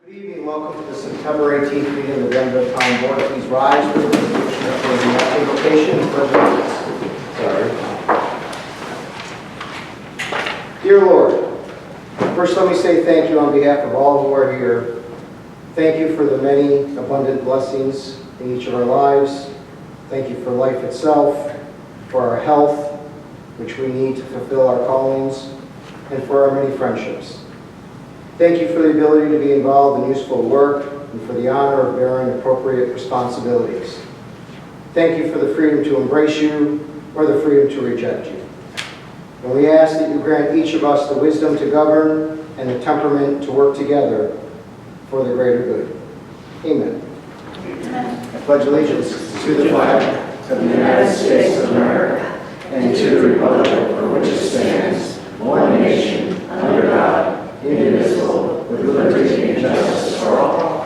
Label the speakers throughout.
Speaker 1: Good evening, welcome to the September 18th meeting of the Granville Town Board. Please rise for the invocation for Sorry. Dear Lord, first let me say thank you on behalf of all who are here. Thank you for the many abundant blessings in each of our lives. Thank you for life itself, for our health, which we need to fulfill our callings, and for our many friendships. Thank you for the ability to be involved in useful work and for the honor of bearing appropriate responsibilities. Thank you for the freedom to embrace you or the freedom to reject you. And we ask that you grant each of us the wisdom to govern and the temperament to work together for the greater good. Amen. Amen. I pledge allegiance to the flag of the United States of America and to the republic for which it stands, one nation, under God, indivisible, with liberty and justice for all.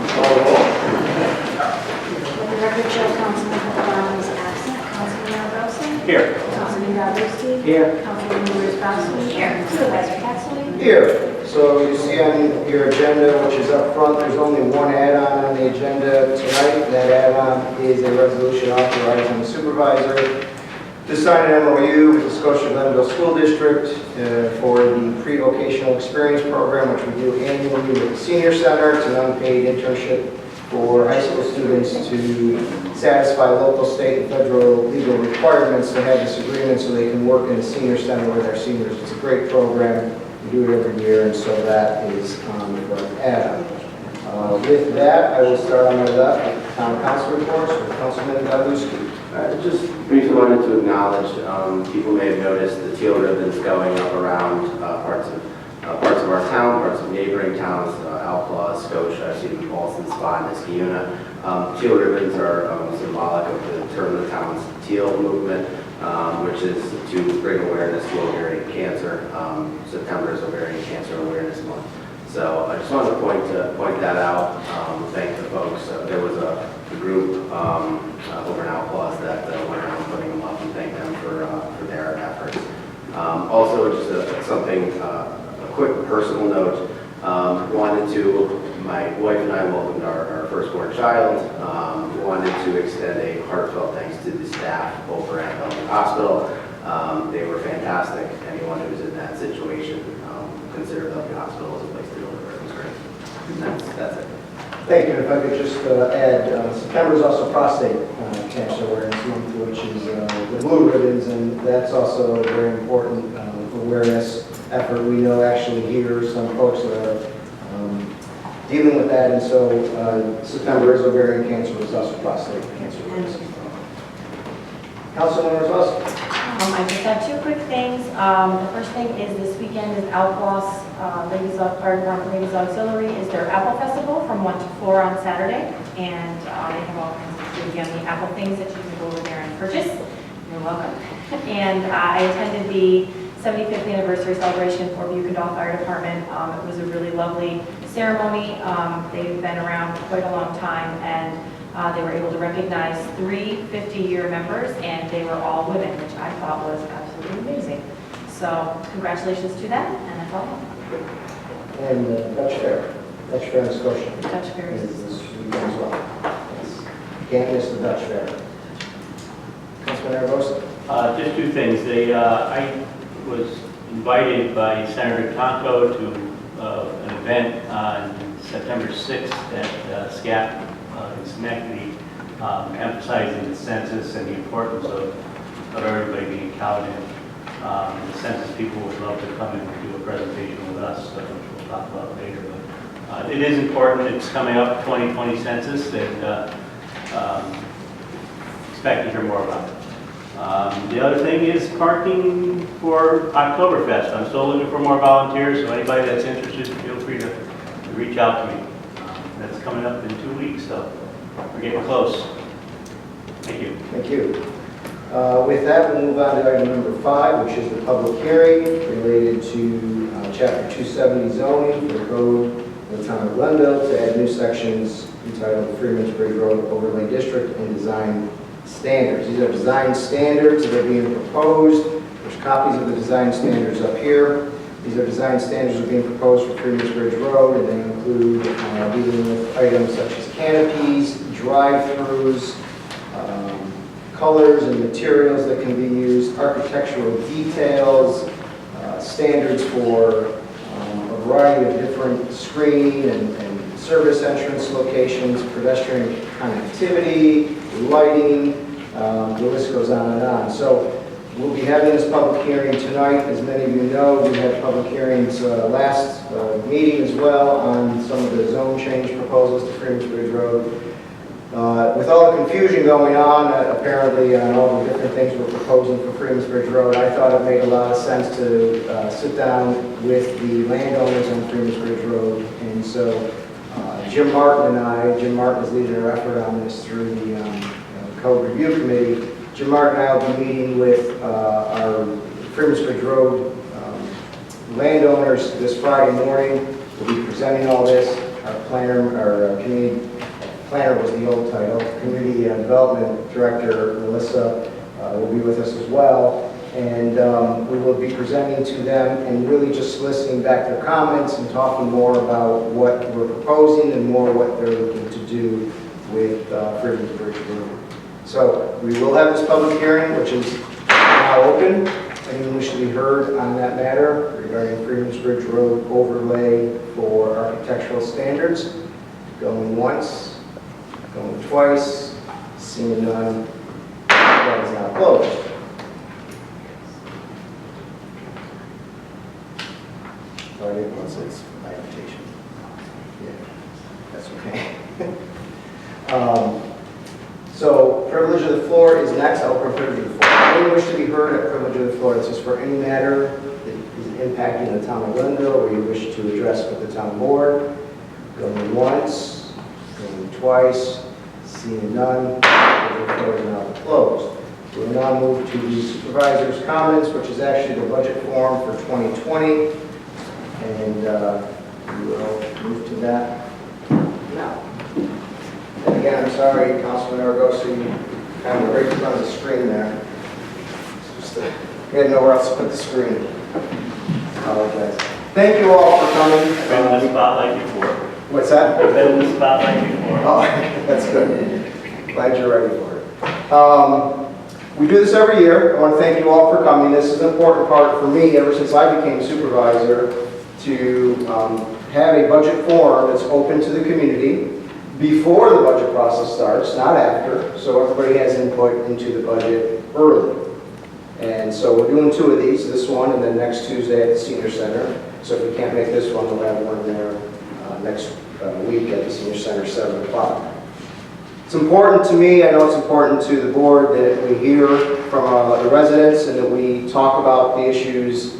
Speaker 1: Call the roll.
Speaker 2: For the record show, Councilman Brown is absent. Councilman Rosen?
Speaker 3: Here.
Speaker 2: Councilman Gallucci?
Speaker 1: Here.
Speaker 2: Councilman Lewis-Bowski? Here. Supervisor Caxley?
Speaker 1: Here. So you see on your agenda, which is up front, there's only one add-on on the agenda tonight. That add-on is a resolution authorizing the supervisor to sign an MOU with the Scotia Glenville School District for the pre-vocational experience program, which we do annually with the Senior Center. It's an unpaid internship for high school students to satisfy local, state, and federal legal requirements to have this agreement so they can work in a senior center with our seniors. It's a great program. We do it every year, and so that is on the add-on. With that, I will start on my left with town council reports with Councilman Gallucci.
Speaker 4: Just briefly wanted to acknowledge, people may have noticed the teal ribbons going up around parts of our town, parts of neighboring towns, Outlaw, Scotia, I've seen Boston, Spot, Niskayuna. Teal ribbons are symbolic of the Turn the Town's Teal movement, which is to bring awareness to ovarian cancer. September is Ovarian Cancer Awareness Month. So I just wanted to point that out, thank the folks. There was a group over in Outlaws that went around putting them up and thank them for their efforts. Also, just a quick personal note, my wife and I welcomed our firstborn child. Wanted to extend a heartfelt thanks to the staff over at Bellevue Hospital. They were fantastic. Anyone who's in that situation, consider Bellevue Hospital as a place to deliver. It was great. That's it.
Speaker 1: Thank you. If I could just add, September is also prostate cancer awareness month, which is the blue ribbons, and that's also a very important awareness effort. We know actually here some folks that are dealing with that, and so September is ovarian cancer, but it's also prostate cancer awareness. Councilman Roswell.
Speaker 5: I just have two quick things. The first thing is this weekend is Outlaws Fire Department Ladies Auxiliary is their Apple Festival from 1 to 4 on Saturday, and they have all kinds of really yummy apple things that you can go over there and purchase. You're welcome. And I attended the 75th anniversary celebration for Buchendall Fire Department. It was a really lovely ceremony. They've been around for quite a long time, and they were able to recognize 3 50-year members, and they were all women, which I thought was absolutely amazing. So congratulations to them, and that's all.
Speaker 1: And Dutch Fair in Scotia.
Speaker 5: Dutch Fair
Speaker 1: is this weekend as well. Yes. Can't miss the Dutch Fair. Councilman Aragosa.
Speaker 3: Just two things. I was invited by Senator Tonto to an event on September 6th at SCAP in Schenectady, emphasizing the census and the importance of everybody being counted. The census people would love to come and do a presentation with us, which we'll talk about later. But it is important. It's coming up, 2020 census, and expect to hear more about it. The other thing is parking for Oktoberfest. I'm still looking for more volunteers, so anybody that's interested, feel free to reach out to me. That's coming up in 2 weeks, so we're getting close. Thank you.
Speaker 1: Thank you. With that, we'll move on to item number 5, which is the public hearing related to Chapter 270 zoning for the code of the town of Glenville to add new sections entitled Freeman's Bridge Road Overlay District and Design Standards. These are design standards that are being proposed. There's copies of the design standards up here. These are design standards that are being proposed for Freeman's Bridge Road, and they include dealing with items such as canopies, drive-throughs, colors and materials that can be used, architectural details, standards for a variety of different screening and service entrance locations, pedestrian connectivity, lighting, the list goes on and on. So we'll be having this public hearing tonight. As many of you know, we had public hearings last meeting as well on some of the zone change proposals to Freeman's Bridge Road. With all the confusion going on, apparently on all the different things we're proposing for Freeman's Bridge Road, I thought it made a lot of sense to sit down with the landowners on Freeman's Bridge Road. And so Jim Martin is leading our effort on this through the Code Review Committee. Jim Martin and I will be meeting with our Freeman's Bridge Road landowners this Friday morning. We'll be presenting all this. Our planner, our community planner was the old title. Community Development Director Melissa will be with us as well. And we will be presenting to them and really just listening back their comments and talking more about what we're proposing and more what they're looking to do with Freeman's Bridge Road. So we will have this public hearing, which is now open. Anyone wish to be heard on that matter regarding Freeman's Bridge Road overlay for architectural standards? Going once, going twice, seeing none, that is now closed. Sorry, once it's my invitation. Yeah, that's okay. So privilege of the floor is next. I'll open privilege of the floor. Anyone wish to be heard at privilege of the floor? This is for any matter that is impacting the town of Glenville or you wish to address with the town board. Going once, going twice, seeing none, the floor is now closed. We will now move to the supervisor's comments, which is actually the budget form for 2020. And we will move to that now. And again, I'm sorry, Councilman Aragosa, you kind of right in front of the screen there. We had nowhere else to put the screen. Apologize. Thank you all for coming.
Speaker 3: Been in the spotlight before.
Speaker 1: What's that?
Speaker 3: Been in the spotlight before.
Speaker 1: Oh, that's good. Glad you're ready for it. We do this every year. I want to thank you all for coming. This is an important part for me ever since I became supervisor to have a budget forum that's open to the community before the budget process starts, not after, so everybody has input into the budget early. And so we're doing two of these, this one and then next Tuesday at the Senior Center. So if we can't make this one, we'll have one there next week at the Senior Center, 7 o'clock. It's important to me, I know it's important to the board that we hear from the residents and that we talk about the issues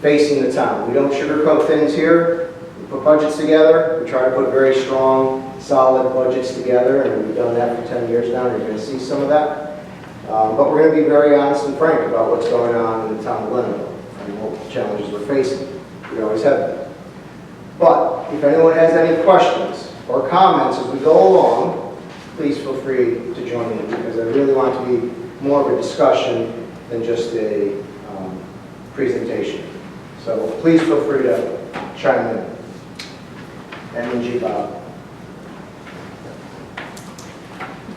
Speaker 1: facing the town. We don't sugarcoat things here. We put budgets together. We try to put very strong, solid budgets together, and we've done that for 10 years now, and you're going to see some of that. But we're going to be very honest and frank about what's going on in the town of Glenville and what challenges we're facing. We always have that. But if anyone has any questions or comments as we go along, please feel free to join in, because I really want it to be more of a discussion than just a presentation. So please feel free to chime in. M&G Bob.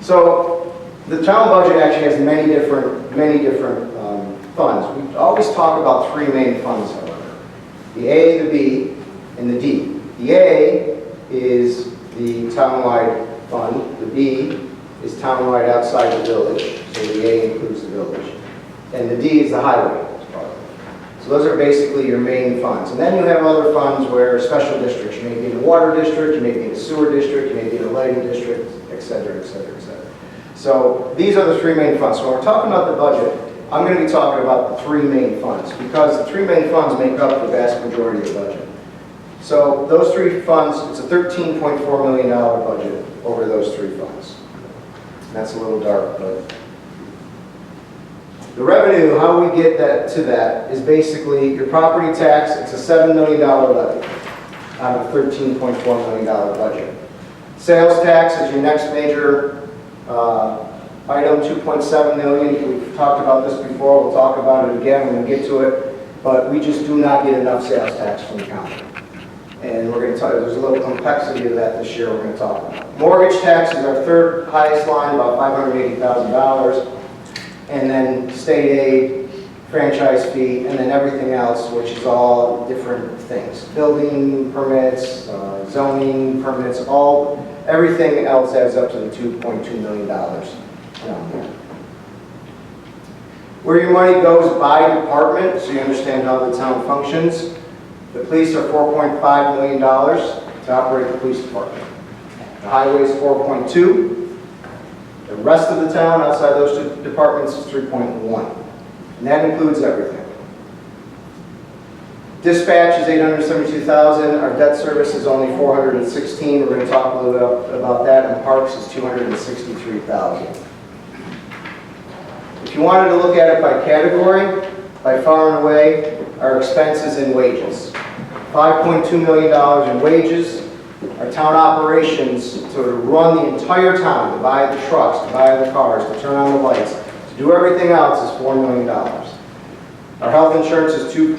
Speaker 1: So the town budget actually has many different funds. We always talk about three main funds, however: the A, the B, and the D. The A is the townwide fund. The B is townwide outside the village, so the A includes the village. And the D is the highway part. So those are basically your main funds. And then you have other funds where special districts. You may be in a water district, you may be in a sewer district, you may be in a lighting district, et cetera, et cetera, et cetera. So these are the three main funds. So when we're talking about the budget, I'm going to be talking about the three main funds, because the three main funds make up the vast majority of the budget. So those three funds, it's a $13.4 million budget over those three funds. And that's a little dark, but the revenue, how we get that to that, is basically your property tax. It's a $7 million levy out of a $13.4 million budget. Sales tax is your next major item, $2.7 million. We've talked about this before. We'll talk about it again when we get to it. but we just do not get enough sales tax from the county. And we're going to talk, there's a little complexity to that this year we're going to talk about. Mortgage tax is our third highest line, about $580,000. And then state aid, franchise fee, and then everything else, which is all different things. Building permits, zoning permits, everything else adds up to the $2.2 million down there. Where your money goes by department, so you understand how the town functions. The police are $4.5 million to operate the police department. The highway is $4.2. The rest of the town, outside those two departments, is $3.1. And that includes everything. Dispatch is $872,000. Our debt service is only $416,000. We're going to talk a little bit about that. And parks is $263,000. If you wanted to look at it by category, by far and away, our expenses and wages. $5.2 million in wages. Our town operations to run the entire town, to buy the trucks, to buy the cars, to turn on the lights, to do everything else is $4 million. Our health insurance is $2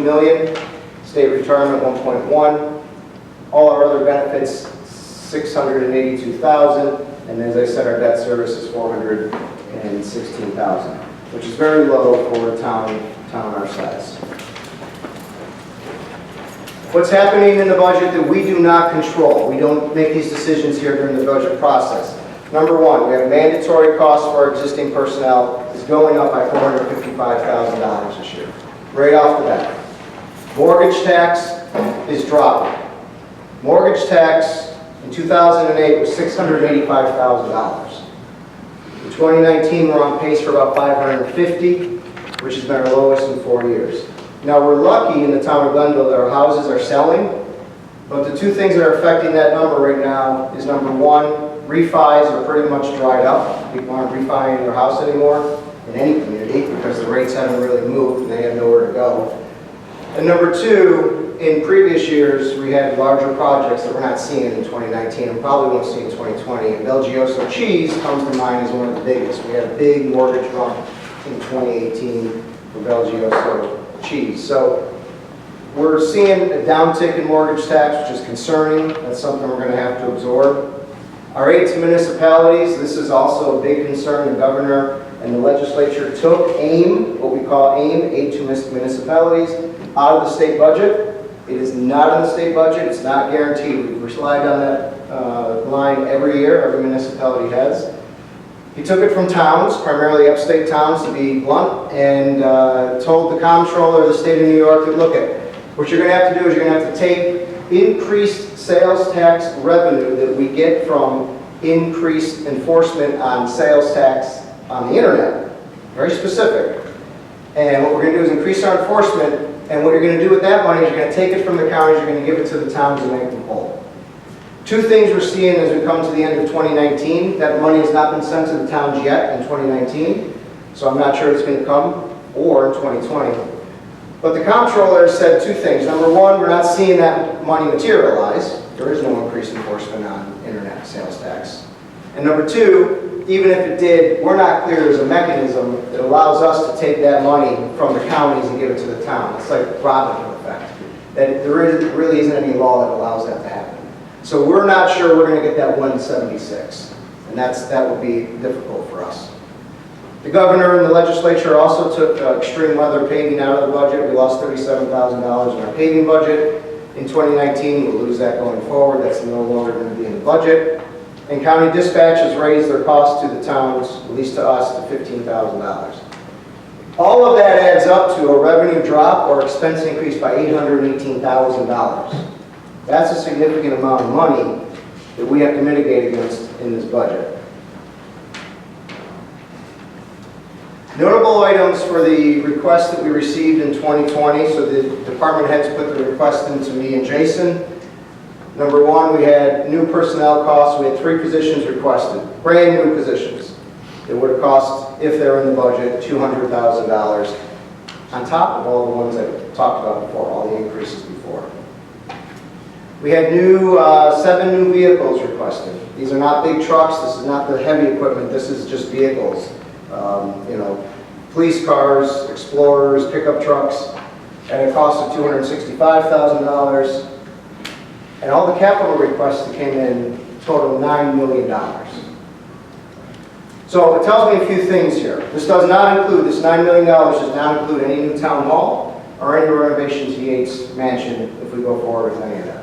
Speaker 1: million. State retirement, $1.1. All our other benefits, $682,000. And as I said, our debt service is $416,000, which is very low for a town our size. What's happening in the budget that we do not control? We don't make these decisions here during the budget process. Number one, we have mandatory costs for our existing personnel is going up by $455,000 this year, right off the bat. Mortgage tax is dropping. Mortgage tax in 2008 was $685,000. In 2019, we're on pace for about $550,000, which has been our lowest in 4 years. Now, we're lucky in the town of Glenville that our houses are selling, but the two things that are affecting that number right now is, number one, refis are pretty much dried up. People aren't refining their house anymore in any community because the rates haven't really moved and they have nowhere to go. And number two, in previous years, we had larger projects that we're not seeing in 2019 and probably won't see in 2020. And Belgioso cheese comes to mind as one of the biggest. We had a big mortgage run in 2018 for Belgioso cheese. So we're seeing a downtick in mortgage tax, which is concerning. That's something we're going to have to absorb. Our aid to municipalities, this is also a big concern. The governor and the legislature took AIM, what we call AIM, aid to municipalities, out of the state budget. It is not in the state budget. It's not guaranteed. We've relied on that line every year. Every municipality has. He took it from towns, primarily upstate towns to be blunt, and told the comptroller of the state of New York that, look, what you're going to have to do is you're going to have to take increased sales tax revenue that we get from increased enforcement on sales tax on the internet. Very specific. And what we're going to do is increase our enforcement, and what you're going to do with that money is you're going to take it from the counties, you're going to give it to the towns and make them whole. Two things we're seeing as we come to the end of 2019. That money has not been sent to the towns yet in 2019, so I'm not sure it's going to come, or in 2020. But the comptroller said two things. Number one, we're not seeing that money materialize. There is no increased enforcement on internet sales tax. And number two, even if it did, we're not clear there's a mechanism that allows us to take that money from the counties and give it to the town. It's like Robin Hood effect. That there really isn't any law that allows that to happen. So we're not sure we're going to get that 176, and that would be difficult for us. The governor and the legislature also took extreme weather paving out of the budget. We lost $37,000 in our paving budget. In 2019, we'll lose that going forward. That's no longer going to be in the budget. And county dispatch has raised their costs to the towns, at least to us, to $15,000. All of that adds up to a revenue drop or expense increase by $818,000. That's a significant amount of money that we have to mitigate against in this budget. Notable items for the request that we received in 2020, so the department heads put the request into me and Jason. Number one, we had new personnel costs. We had 3 positions requested, brand new positions. It would have cost, if they're in the budget, $200,000 on top of all the ones I talked about before, all the increases before. We had 7 new vehicles requested. These are not big trucks. This is not the heavy equipment. This is just vehicles. police cars, Explorers, pickup trucks, at a cost of $265,000. And all the capital requests that came in total $9 million. So it tells me a few things here. This does not include, this $9 million does not include any new town hall or any renovations to Yates Mansion if we go forward with any of that.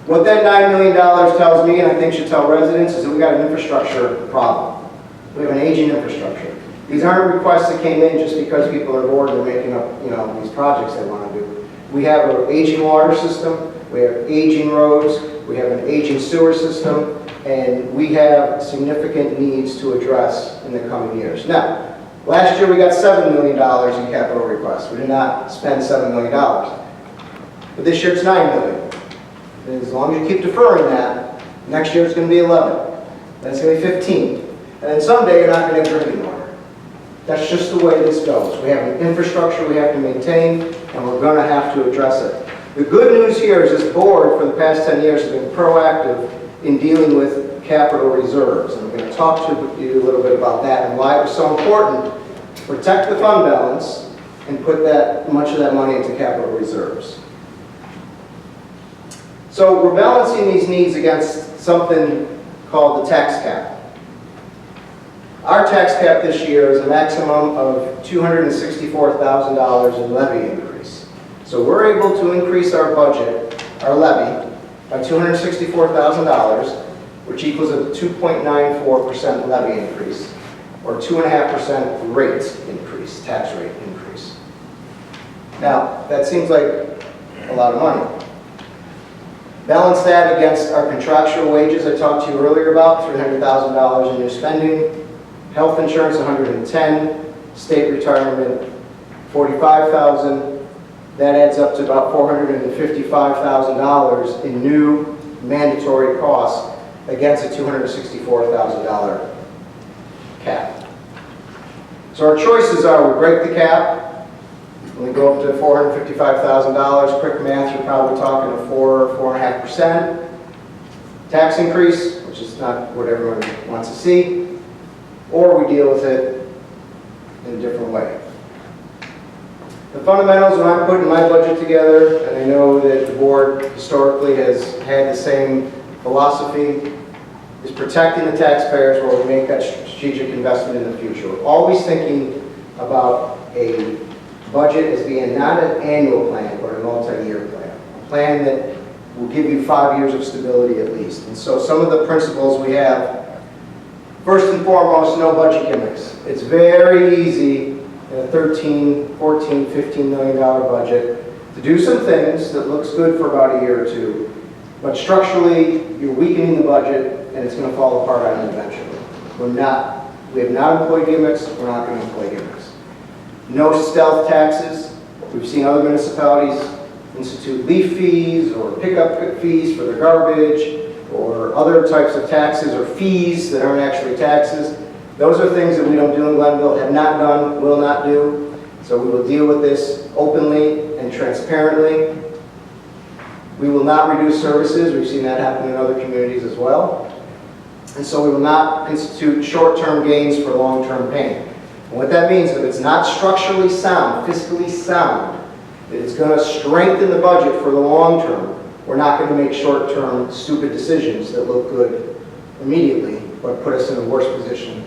Speaker 1: What that $9 million tells me, and I think should tell residents, is that we got an infrastructure problem. We have an aging infrastructure. These aren't requests that came in just because people are bored and they're making up, these projects they want to do. We have an aging water system, we have aging roads, we have an aging sewer system, and we have significant needs to address in the coming years. Now, last year we got $7 million in capital requests. We did not spend $7 million. But this year it's $9 million. And as long as you keep deferring that, next year it's going to be 11. Then it's going to be 15. And then someday you're not going to have drinking water. That's just the way this goes. We have an infrastructure we have to maintain, and we're going to have to address it. The good news here is this board for the past 10 years has been proactive in dealing with capital reserves. And I'm going to talk to you a little bit about that and why it was so important to protect the fund balance and put that much of that money into capital reserves. So we're balancing these needs against something called the tax cap. Our tax cap this year is a maximum of $264,000 in levy increase. So we're able to increase our budget, our levy, by $264,000, which equals a 2.94% levy increase, or 2.5% rate increase, tax rate increase. Now, that seems like a lot of money. Balance that against our contractual wages I talked to you earlier about, $300,000 in new spending, health insurance, $110,000, state retirement, $45,000. That adds up to about $455,000 in new mandatory costs against a $264,000 cap. So our choices are: we break the cap, we go up to $455,000. Quick math, you're probably talking a 4.5% tax increase, which is not what everyone wants to see, or we deal with it in a different way. The fundamentals, when I'm putting my budget together, and I know that the board historically has had the same philosophy, is protecting the taxpayers while we make that strategic investment in the future. We're always thinking about a budget as being not an annual plan, but a multi-year plan. A plan that will give you 5 years of stability at least. And so some of the principles we have, first and foremost, no budget gimmicks. It's very easy in a $13, $14, $15 million budget to do some things that looks good for about a year or two, but structurally you're weakening the budget and it's going to fall apart on you eventually. We have not employed gimmicks, we're not going to employ gimmicks. No stealth taxes. We've seen other municipalities institute leaf fees or pickup fees for their garbage or other types of taxes or fees that aren't actually taxes. Those are things that we don't do in Glenville, have not done, will not do. So we will deal with this openly and transparently. We will not reduce services. We've seen that happen in other communities as well. And so we will not institute short-term gains for long-term pain. And what that means is if it's not structurally sound, fiscally sound, that it's going to strengthen the budget for the long term, we're not going to make short-term stupid decisions that look good immediately, but put us in a worse position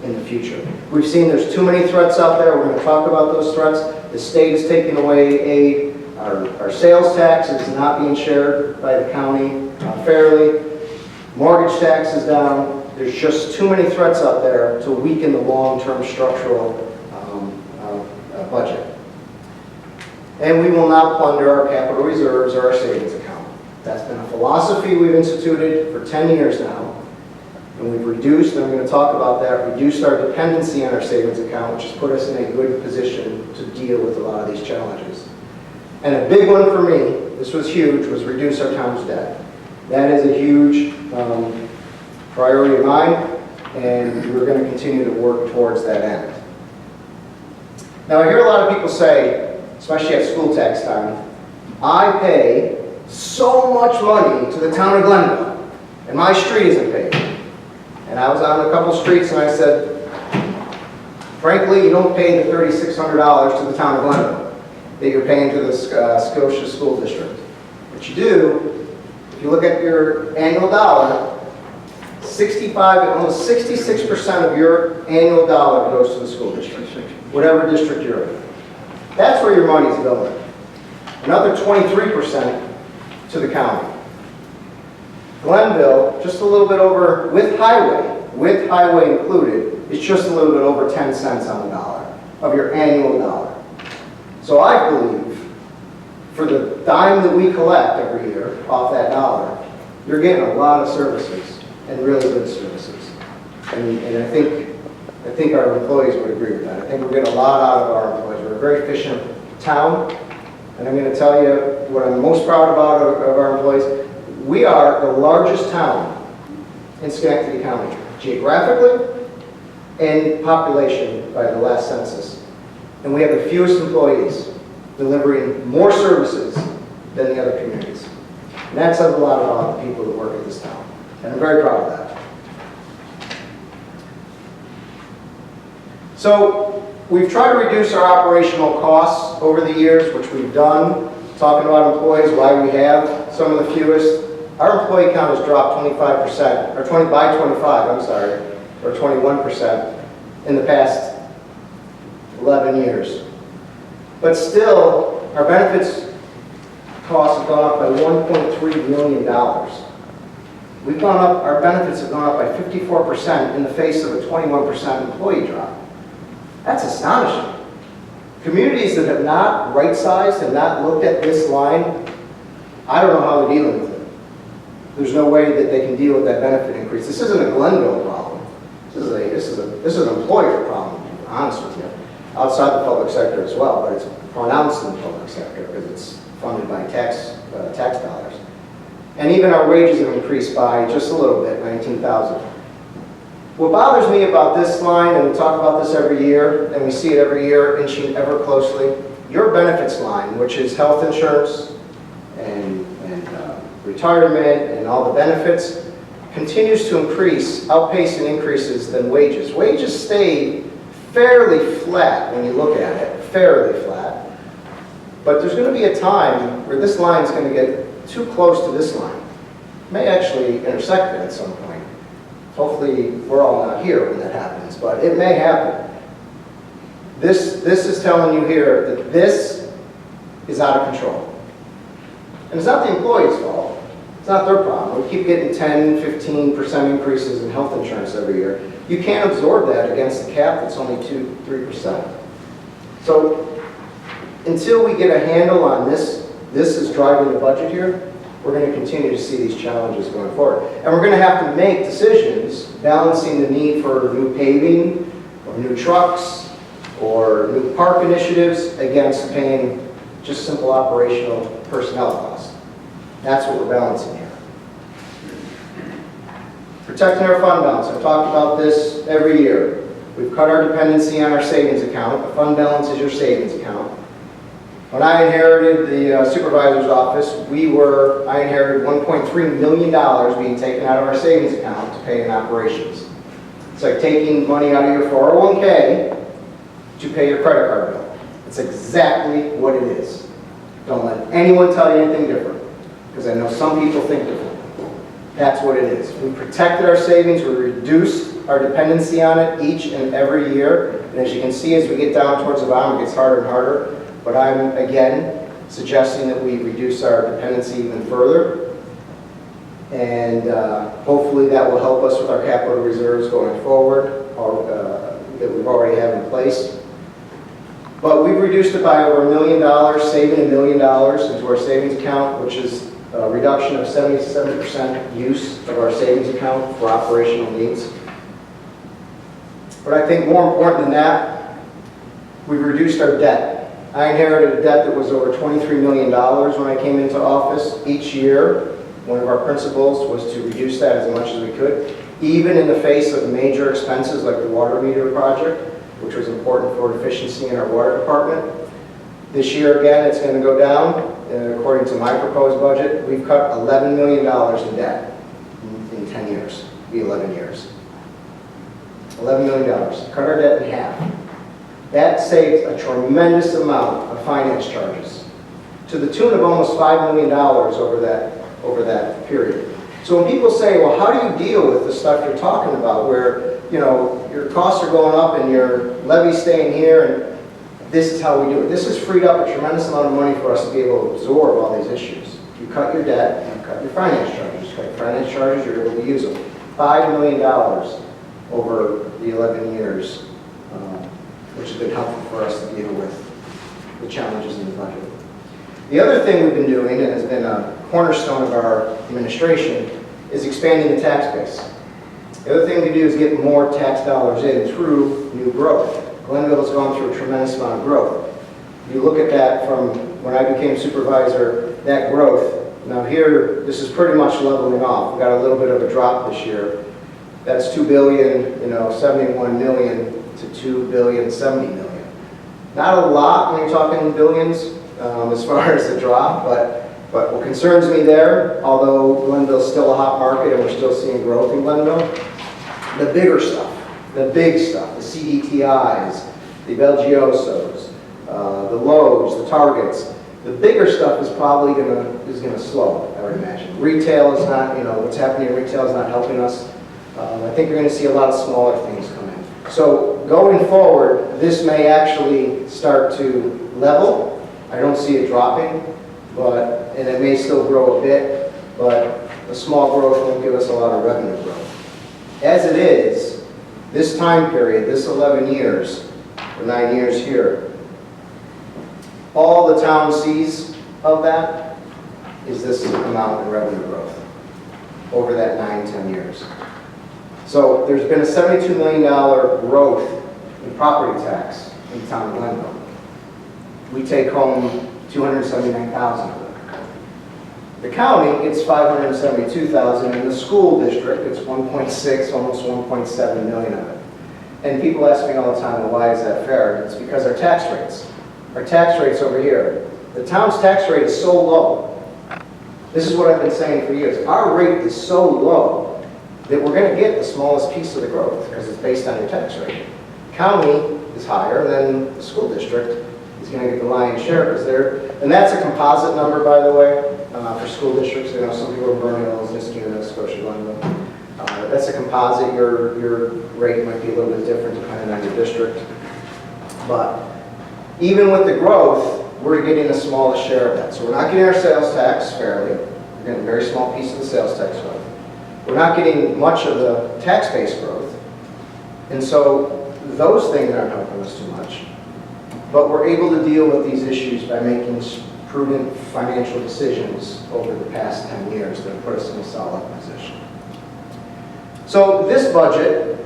Speaker 1: in the future. We've seen there's too many threats out there. We're going to talk about those threats. The state is taking away aid. Our sales tax is not being shared by the county fairly. Mortgage tax is down. There's just too many threats out there to weaken the long-term structural budget. And we will not plunder our capital reserves or our savings account. That's been a philosophy we've instituted for 10 years now. And we've reduced, and I'm going to talk about that, reduced our dependency on our savings account, which has put us in a good position to deal with a lot of these challenges. And a big one for me, this was huge, was reduce our town's debt. That is a huge priority of mine, and we're going to continue to work towards that end. Now, I hear a lot of people say, especially at school tax time, I pay so much money to the town of Glenville, and my street isn't paid. And I was on a couple streets and I said, Frankly, you don't pay the $3,600 to the town of Glenville that you're paying to the Scotia School District. What you do, if you look at your annual dollar, 65, almost 66% of your annual dollar goes to the school district, whatever district you're in. That's where your money's going. Another 23% to the county. Glenville, just a little bit over, with highway included, is just a little bit over 10 cents on the dollar of your annual dollar. So I believe for the dime that we collect every year off that dollar, you're getting a lot of services and really good services. And I think our employees would agree with that. I think we're getting a lot out of our employees. We're a very efficient town. And I'm going to tell you what I'm most proud about of our employees. We are the largest town in Schenectady County, geographically and population by the last census. And we have the fewest employees delivering more services than the other communities. And that says a lot about the people that work at this town. And I'm very proud of that. So we've tried to reduce our operational costs over the years, which we've done. Talking about employees, why we have some of the fewest. Our employee count has dropped 25%, or 21% in the past 11 years. But still, our benefits costs have gone up by $1.3 million. Our benefits have gone up by 54% in the face of a 21% employee drop. That's astonishing. Communities that have not right-sized and not looked at this line, I don't know how they're dealing with it. There's no way that they can deal with that benefit increase. This isn't a Glenville problem. This is an employer problem, to be honest with you. Outside the public sector as well, but it's pronounced in the public sector because it's funded by tax dollars. And even our wages have increased by just a little bit, $19,000. What bothers me about this line, and we talk about this every year, and we see it every year inching ever closely, your benefits line, which is health insurance and retirement and all the benefits, continues to increase, outpacing increases than wages. Wages stayed fairly flat when you look at it, fairly flat. But there's going to be a time where this line is going to get too close to this line. It may actually intersect it at some point. Hopefully, we're all not here when that happens, but it may happen. This is telling you here that this is out of control. And it's not the employee's fault. It's not their problem. We keep getting 10, 15% increases in health insurance every year. You can't absorb that against the cap that's only 2-3%. So until we get a handle on this is driving the budget here, we're going to continue to see these challenges going forward. And we're going to have to make decisions balancing the need for new paving or new trucks or new park initiatives against paying just simple operational personnel costs. That's what we're balancing here. Protecting our fund balance. I've talked about this every year. We've cut our dependency on our savings account. The fund balance is your savings account. When I inherited the supervisor's office, I inherited $1.3 million being taken out of our savings account to pay in operations. It's like taking money out of your 401k to pay your credit card bill. It's exactly what it is. Don't let anyone tell you anything different, because I know some people think differently. That's what it is. We protected our savings, we reduced our dependency on it each and every year, and as you can see, as we get down towards the bottom, it gets harder and harder. But I'm, again, suggesting that we reduce our dependency even further. And hopefully that will help us with our capital reserves going forward, that we've already have in place. But we've reduced it by over $1 million, saving $1 million into our savings account, which is a reduction of 77% use of our savings account for operational needs. But I think more important than that, we've reduced our debt. I inherited a debt that was over $23 million when I came into office. Each year, one of our principles was to reduce that as much as we could, even in the face of major expenses like the water meter project, which was important for efficiency in our water department. This year, again, it's going to go down. According to my proposed budget, we've cut $11 million in debt in 10 years, 11 years. $11 million. Cut our debt in half. That saved a tremendous amount of finance charges to the tune of almost $5 million over that period. So when people say, well, how do you deal with the stuff you're talking about where, you know, your costs are going up and your levy's staying here, and this is how we do it. This has freed up a tremendous amount of money for us to be able to absorb all these issues. You cut your debt, you cut your finance charges. You cut your finance charges, you're able to use them. $5 million over the 11 years, which has been helpful for us to deal with the challenges in the budget. The other thing we've been doing, and has been a cornerstone of our administration, is expanding the tax base. The other thing we do is get more tax dollars in through new growth. Glenville has gone through a tremendous amount of growth. You look at that from when I became supervisor, that growth. Now here, this is pretty much leveling off. We got a little bit of a drop this year. That's $2 billion, 71 million to $2 billion, 70 million. Not a lot when you're talking billions as far as the drop, but what concerns me there, although Glenville's still a hot market and we're still seeing growth in Glenville, the bigger stuff, the big stuff, the CDTIs, the Belgiosos, the Lowe's, the Targets, the bigger stuff is probably gonna slow, I would imagine. Retail is not, what's happening in retail is not helping us. I think you're gonna see a lot of smaller things come in. So going forward, this may actually start to level. I don't see it dropping, and it may still grow a bit, but the small growth won't give us a lot of revenue growth. As it is, this time period, this 11 years, or 9 years here, all the town sees of that is this amount in revenue growth over that 9-10 years. So there's been a $72 million growth in property tax in the town of Glenville. We take home $279,000 of it. The county gets $572,000, and the school district gets 1.6, almost 1.7 million of it. And people ask me all the time, well, why is that fair? It's because our tax rates over here, the town's tax rate is so low. This is what I've been saying for years. Our rate is so low that we're going to get the smallest piece of the growth because it's based on your tax rate. County is higher, than the school district is going to get the lion's share because and that's a composite number, by the way, for school districts. Some people are Vernon Hills, Niskuna, Scotia, Glenville. That's a composite. Your rate might be a little bit different depending on your district. But even with the growth, we're getting the smallest share of that. So we're not getting our sales tax fairly. We're getting a very small piece of the sales tax growth. We're not getting much of the tax base growth. And so those things aren't helping us too much. But we're able to deal with these issues by making prudent financial decisions over the past 10 years that have put us in a solid position. So this budget,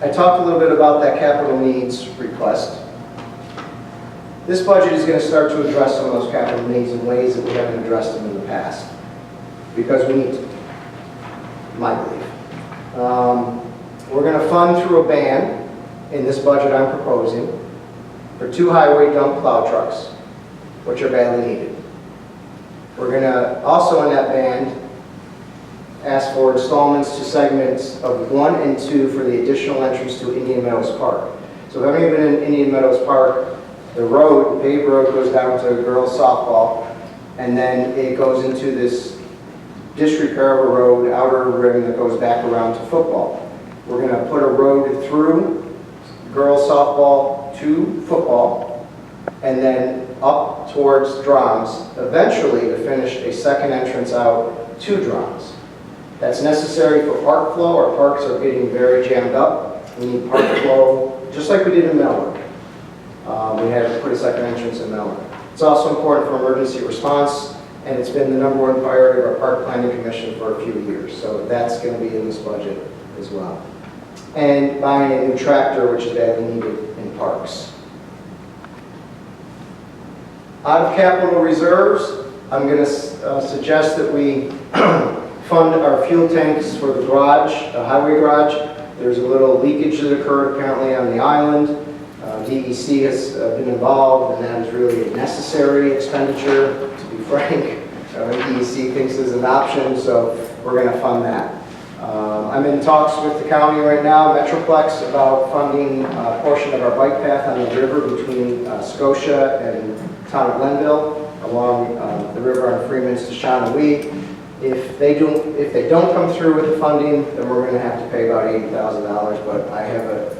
Speaker 1: I talked a little bit about that capital needs request. This budget is going to start to address some of those capital needs in ways that we haven't addressed them in the past, because we need to, my belief. We're going to fund through a ban in this budget I'm proposing for 2 highway dump plow trucks, which are badly needed. We're going to also in that band ask for installments to segments of 1 and 2 for the additional entrance to Indian Meadows Park. So if you've been in Indian Meadows Park, the paved road goes down to girls softball, and then it goes into this disrepair of a road, outer ring that goes back around to football. We're going to put a road through girls softball to football, and then up towards Drums, eventually to finish a second entrance out to Drums. That's necessary for park flow. Our parks are getting very jammed up. We need park flow, just like we did in Melwood. We had to put a second entrance in Melwood. It's also important for emergency response, and it's been the #1 priority of our Park Planning Commission for a few years. So that's going to be in this budget as well. And buying a new tractor, which is badly needed in parks. Out of capital reserves, I'm going to suggest that we fund our fuel tanks for the garage, the highway garage. There's a little leakage that occurred apparently on the island. DEC has been involved, and that is really a necessary expenditure, to be frank. DEC thinks it's an option, so we're going to fund that. I'm in talks with the county right now, Metroplex, about funding a portion of our bike path on the river between Scotia and town of Glenville, along the river on Freeman's to Shawneewee. If they don't come through with the funding, then we're going to have to pay about $80,000, but I have a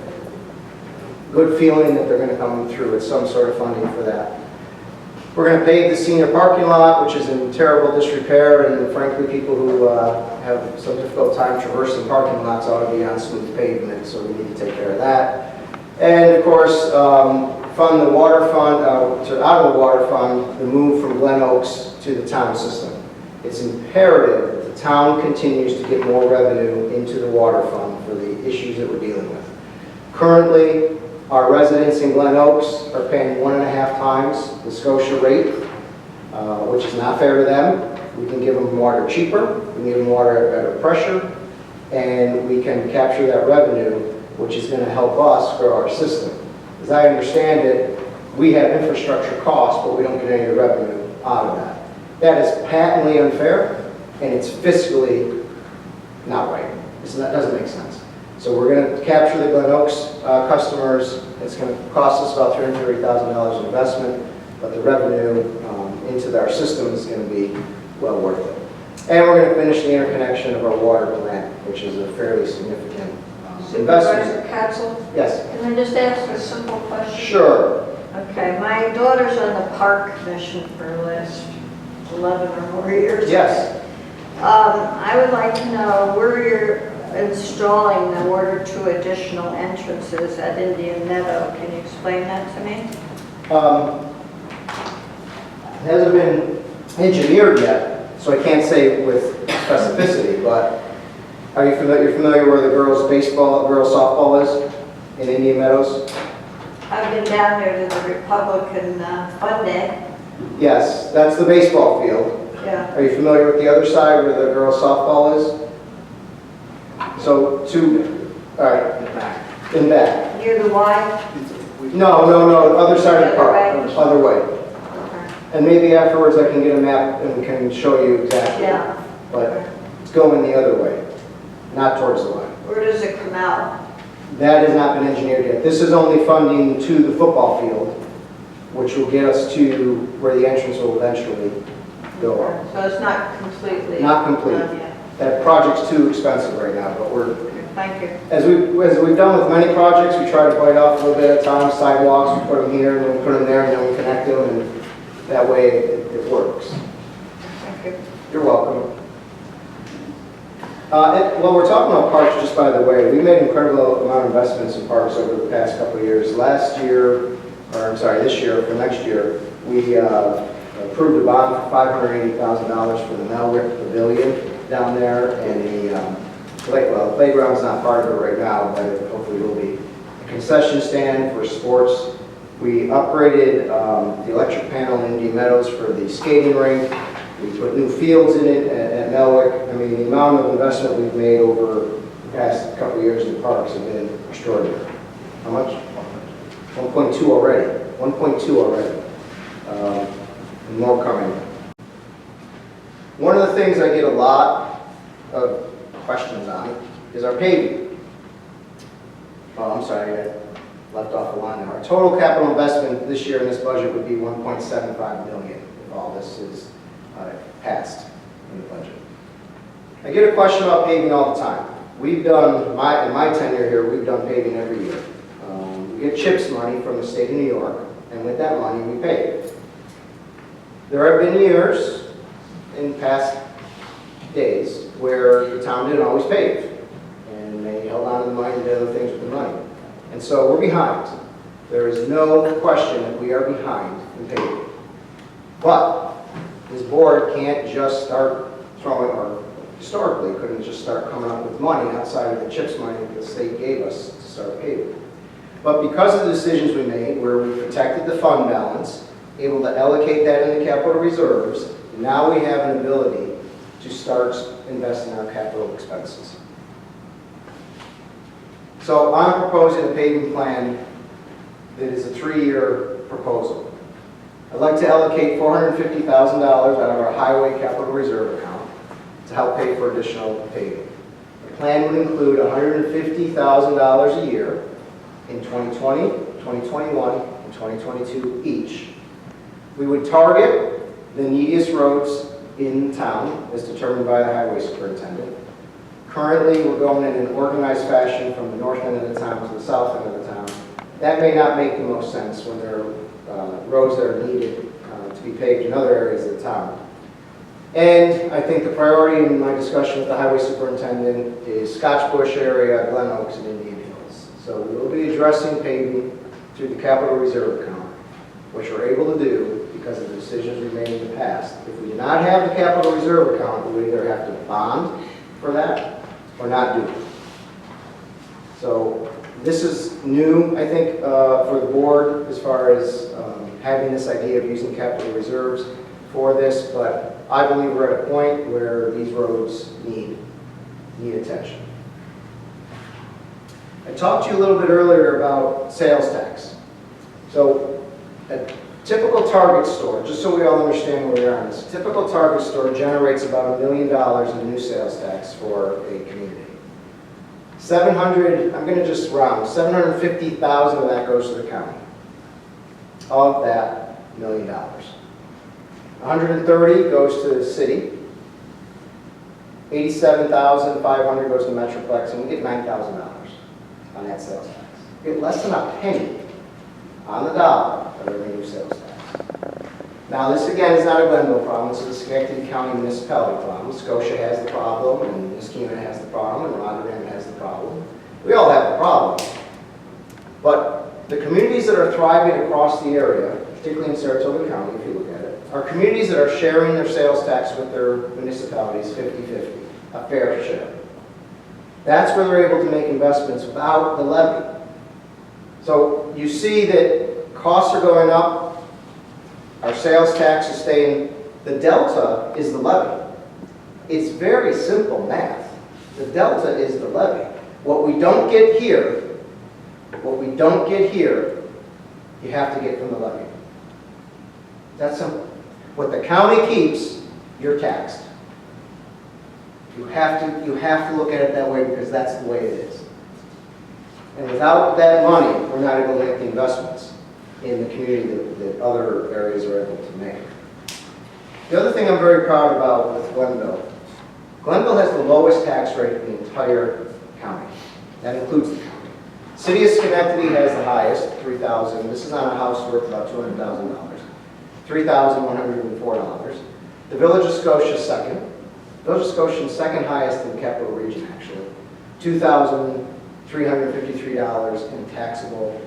Speaker 1: good feeling that they're going to come through with some sort of funding for that. We're going to pave the senior parking lot, which is in terrible disrepair, and frankly, people who have some difficult time traversing parking lots ought to be on smooth pavement, so we need to take care of that. And of course, fund the water fund, out of the water fund, the move from Glen Oaks to the town system. It's imperative that the town continues to get more revenue into the water fund for the issues that we're dealing with. Currently, our residents in Glen Oaks are paying 1.5 times the Scotia rate, which is not fair to them. We can give them water cheaper, we can give them water at better pressure, and we can capture that revenue, which is going to help us grow our system. As I understand it, we have infrastructure costs, but we don't get any revenue out of that. That is patently unfair, and it's fiscally not right. That doesn't make sense. So we're going to capture the Glen Oaks customers. It's going to cost us about $330,000 in investment, but the revenue into our system is going to be well worth it. And we're going to finish the interconnection of our water plant, which is a fairly significant investment.
Speaker 6: Supervisor Katzel,
Speaker 1: Yes.
Speaker 6: can I just ask a simple question?
Speaker 1: Sure.
Speaker 6: Okay, my daughter's on the park commission for the last 11 or more years.
Speaker 1: Yes.
Speaker 6: I would like to know where you're installing the order 2 additional entrances at Indian Meadow. Can you explain that to me?
Speaker 1: It hasn't been engineered yet, so I can't say with specificity, but are you familiar, you're familiar where the girls' softball is in Indian Meadows?
Speaker 6: I've been down there to the Republican Fun Day.
Speaker 1: Yes, that's the baseball field.
Speaker 6: Yeah.
Speaker 1: Are you familiar with the other side where the girls' softball is? So all right, in back.
Speaker 6: Near the Y?
Speaker 1: No, other side of the park,
Speaker 6: Other way?
Speaker 1: other way.
Speaker 6: Okay.
Speaker 1: And maybe afterwards I can get a map and can show you exactly.
Speaker 6: Yeah.
Speaker 1: But it's going the other way, not towards the line.
Speaker 6: Where does it come out?
Speaker 1: That has not been engineered yet. This is only funding to the football field, which will get us to where the entrance will eventually go up.
Speaker 6: So it's not completely?
Speaker 1: Not complete.
Speaker 6: done yet.
Speaker 1: That project's too expensive right now, but
Speaker 6: Okay, thank you.
Speaker 1: as we've done with many projects, we try to bite off a little bit at a time. Sidewalks, we put them here, and then we put them there, and then we connect them, and that way it works.
Speaker 6: Thank you.
Speaker 1: You're welcome. Well, we're talking about parks, just by the way. We made an incredible amount of investments in parks over the past couple of years. This year, for next year, we approved a bond for $580,000 for the Melwick Pavilion down there, and the playground's not part of it right now, but it hopefully will be. A concession stand for sports. We upgraded the electric panel in Indian Meadows for the skating rink. We put new fields in it at Melwick. I mean, the amount of investment we've made over the past couple of years in the parks have been extraordinary. How much? 1.2 already. 1.2 already. And more coming. One of the things I get a lot of questions on is our paving. Oh, I'm sorry, I left off the line there. Our total capital investment this year in this budget would be $1.75 million if all this is passed in the budget. I get a question about paving all the time. We've done, in my tenure here, we've done paving every year. We get CHIPS money from the state of New York, and with that money we pave. There have been years in past days where the town didn't always pave, and they held on to the money and did other things with the money. And so we're behind. There is no question that we are behind in paving. But this board can't just start throwing, or historically couldn't just start coming up with money outside of the CHIPS money that the state gave us to start paving. But because of the decisions we made, where we protected the fund balance, able to allocate that in the capital reserves, now we have an ability to start investing in our capital expenses. So I'm proposing a paving plan that is a 3-year proposal. I'd like to allocate $450,000 out of our highway capital reserve account to help pay for additional paving. The plan would include $150,000 a year in 2020, 2021, and 2022 each. We would target the neediest roads in town as determined by the highway superintendent. Currently, we're going in an organized fashion from the north end of the town to the south end of the town. That may not make the most sense when there are roads that are needed to be paved in other areas of the town. And I think the priority in my discussion with the highway superintendent is Scotch Bush area, Glen Oaks, and Indian Hills. So we will be addressing paving through the capital reserve account, which we're able to do because of the decisions we made in the past. If we do not have the capital reserve account, we would either have to bond for that or not do it. So this is new, I think, for the board as far as having this idea of using capital reserves for this, but I believe we're at a point where these roads need attention. I talked to you a little bit earlier about sales tax. So a typical Target store, just so we all understand where we are on this, a typical Target store generates about $1 million in new sales tax for a community. 700, I'm going to just round, 750,000 of that goes to the county. Of that, $1 million. 130 goes to the city. 87,500 goes to Metroplex, and we get $9,000 on that sales tax. We get less than a penny on the dollar of every new sales tax. Now, this again is not a Glenville problem. This is a Schenectady County municipality problem. Scotia has the problem, and Niskuna has the problem, and Rotterdam has the problem. We all have the problem. But the communities that are thriving across the area, particularly in Saratoga County, if you look at it, are communities that are sharing their sales tax with their municipalities 50-50, a fair share. That's where they're able to make investments without the levy. So you see that costs are going up, our sales tax is staying, the delta is the levy. It's very simple math. The delta is the levy. What we don't get here, you have to get from the levy. That's simple. What the county keeps, you're taxed. You have to look at it that way because that's the way it is. And without that money, we're not able to make the investments in the community that other areas are able to make. The other thing I'm very proud about with Glenville, Glenville has the lowest tax rate in the entire county. That includes the county. City of Schenectady has the highest, $3,000. This is on a house worth about $200,000. $3,104. The Village of Scotia second. Village of Scotia second highest in the capital region, actually. $2,353 in taxable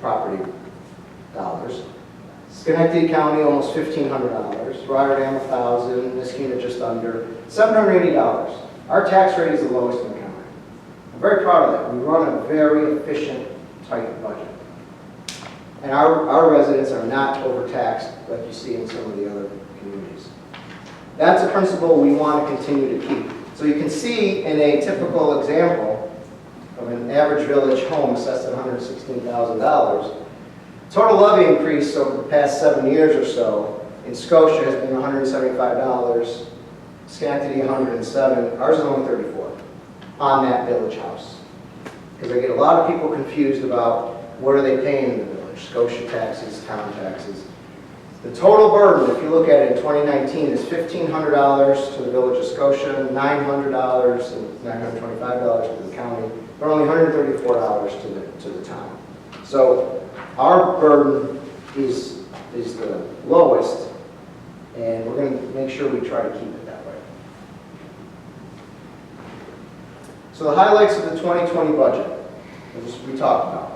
Speaker 1: property dollars. Schenectady County, almost $1,500. Rotterdam, $1,000. Niskuna, just under $780. Our tax rate is the lowest in the county. I'm very proud of that. We run a very efficient, tight budget. And our residents are not overtaxed like you see in some of the other communities. That's a principle we want to continue to keep. So you can see in a typical example of an average village home assessed at $116,000, total levy increase over the past 7 years or so in Scotia has been $175, Schenectady $107, ours is only $34 on that village house. Because I get a lot of people confused about what are they paying in the village. Scotia taxes, town taxes. The total burden, if you look at it in 2019, is $1,500 to the Village of Scotia, $900 and $925 to the county, but only $134 to the town. So our burden is the lowest, and we're going to make sure we try to keep it that way. So the highlights of the 2020 budget, we talked about.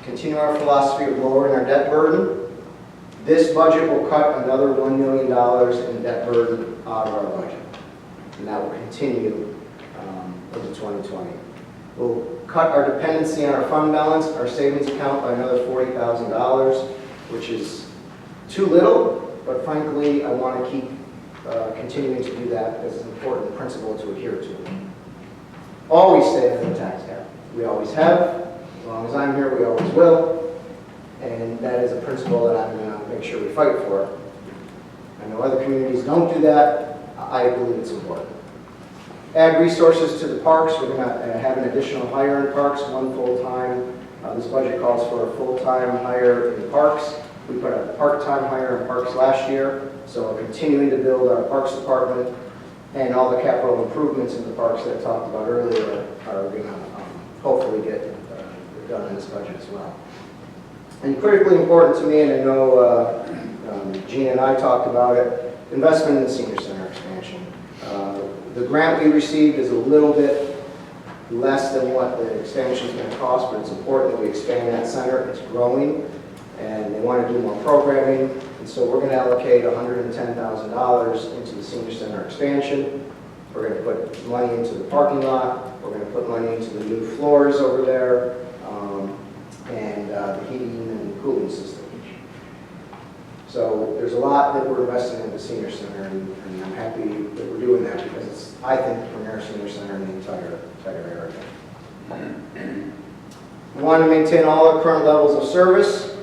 Speaker 1: Continue our philosophy of lowering our debt burden. This budget will cut another $1 million in debt burden out of our budget. And that will continue into 2020. We'll cut our dependency on our fund balance, our savings account, by another $40,000, which is too little, but frankly, I want to keep continuing to do that because it's an important principle to adhere to. Always stay within the tax cap. We always have. As long as I'm here, we always will. And that is a principle that I'm going to make sure we fight for. I know other communities don't do that. I believe it's important. Add resources to the parks. We're going to have an additional hire in parks, one full-time. This budget calls for a full-time hire in parks. We put a part-time hire in parks last year, so we're continuing to build our parks department, and all the capital improvements in the parks that I talked about earlier are going to hopefully get done in this budget as well. And critically important to me, and I know Gene and I talked about it, investment in the senior center expansion. The grant we received is a little bit less than what the expansion is going to cost, but it's important that we expand that center. It's growing, and they want to do more programming, and so we're going to allocate $110,000 into the senior center expansion. We're going to put money into the parking lot. We're going to put money into the new floors over there, and the heating and cooling system. So there's a lot that we're investing in the senior center, and I'm happy that we're doing that because it's, I think, the premier senior center in the entire area. We want to maintain all our current levels of service,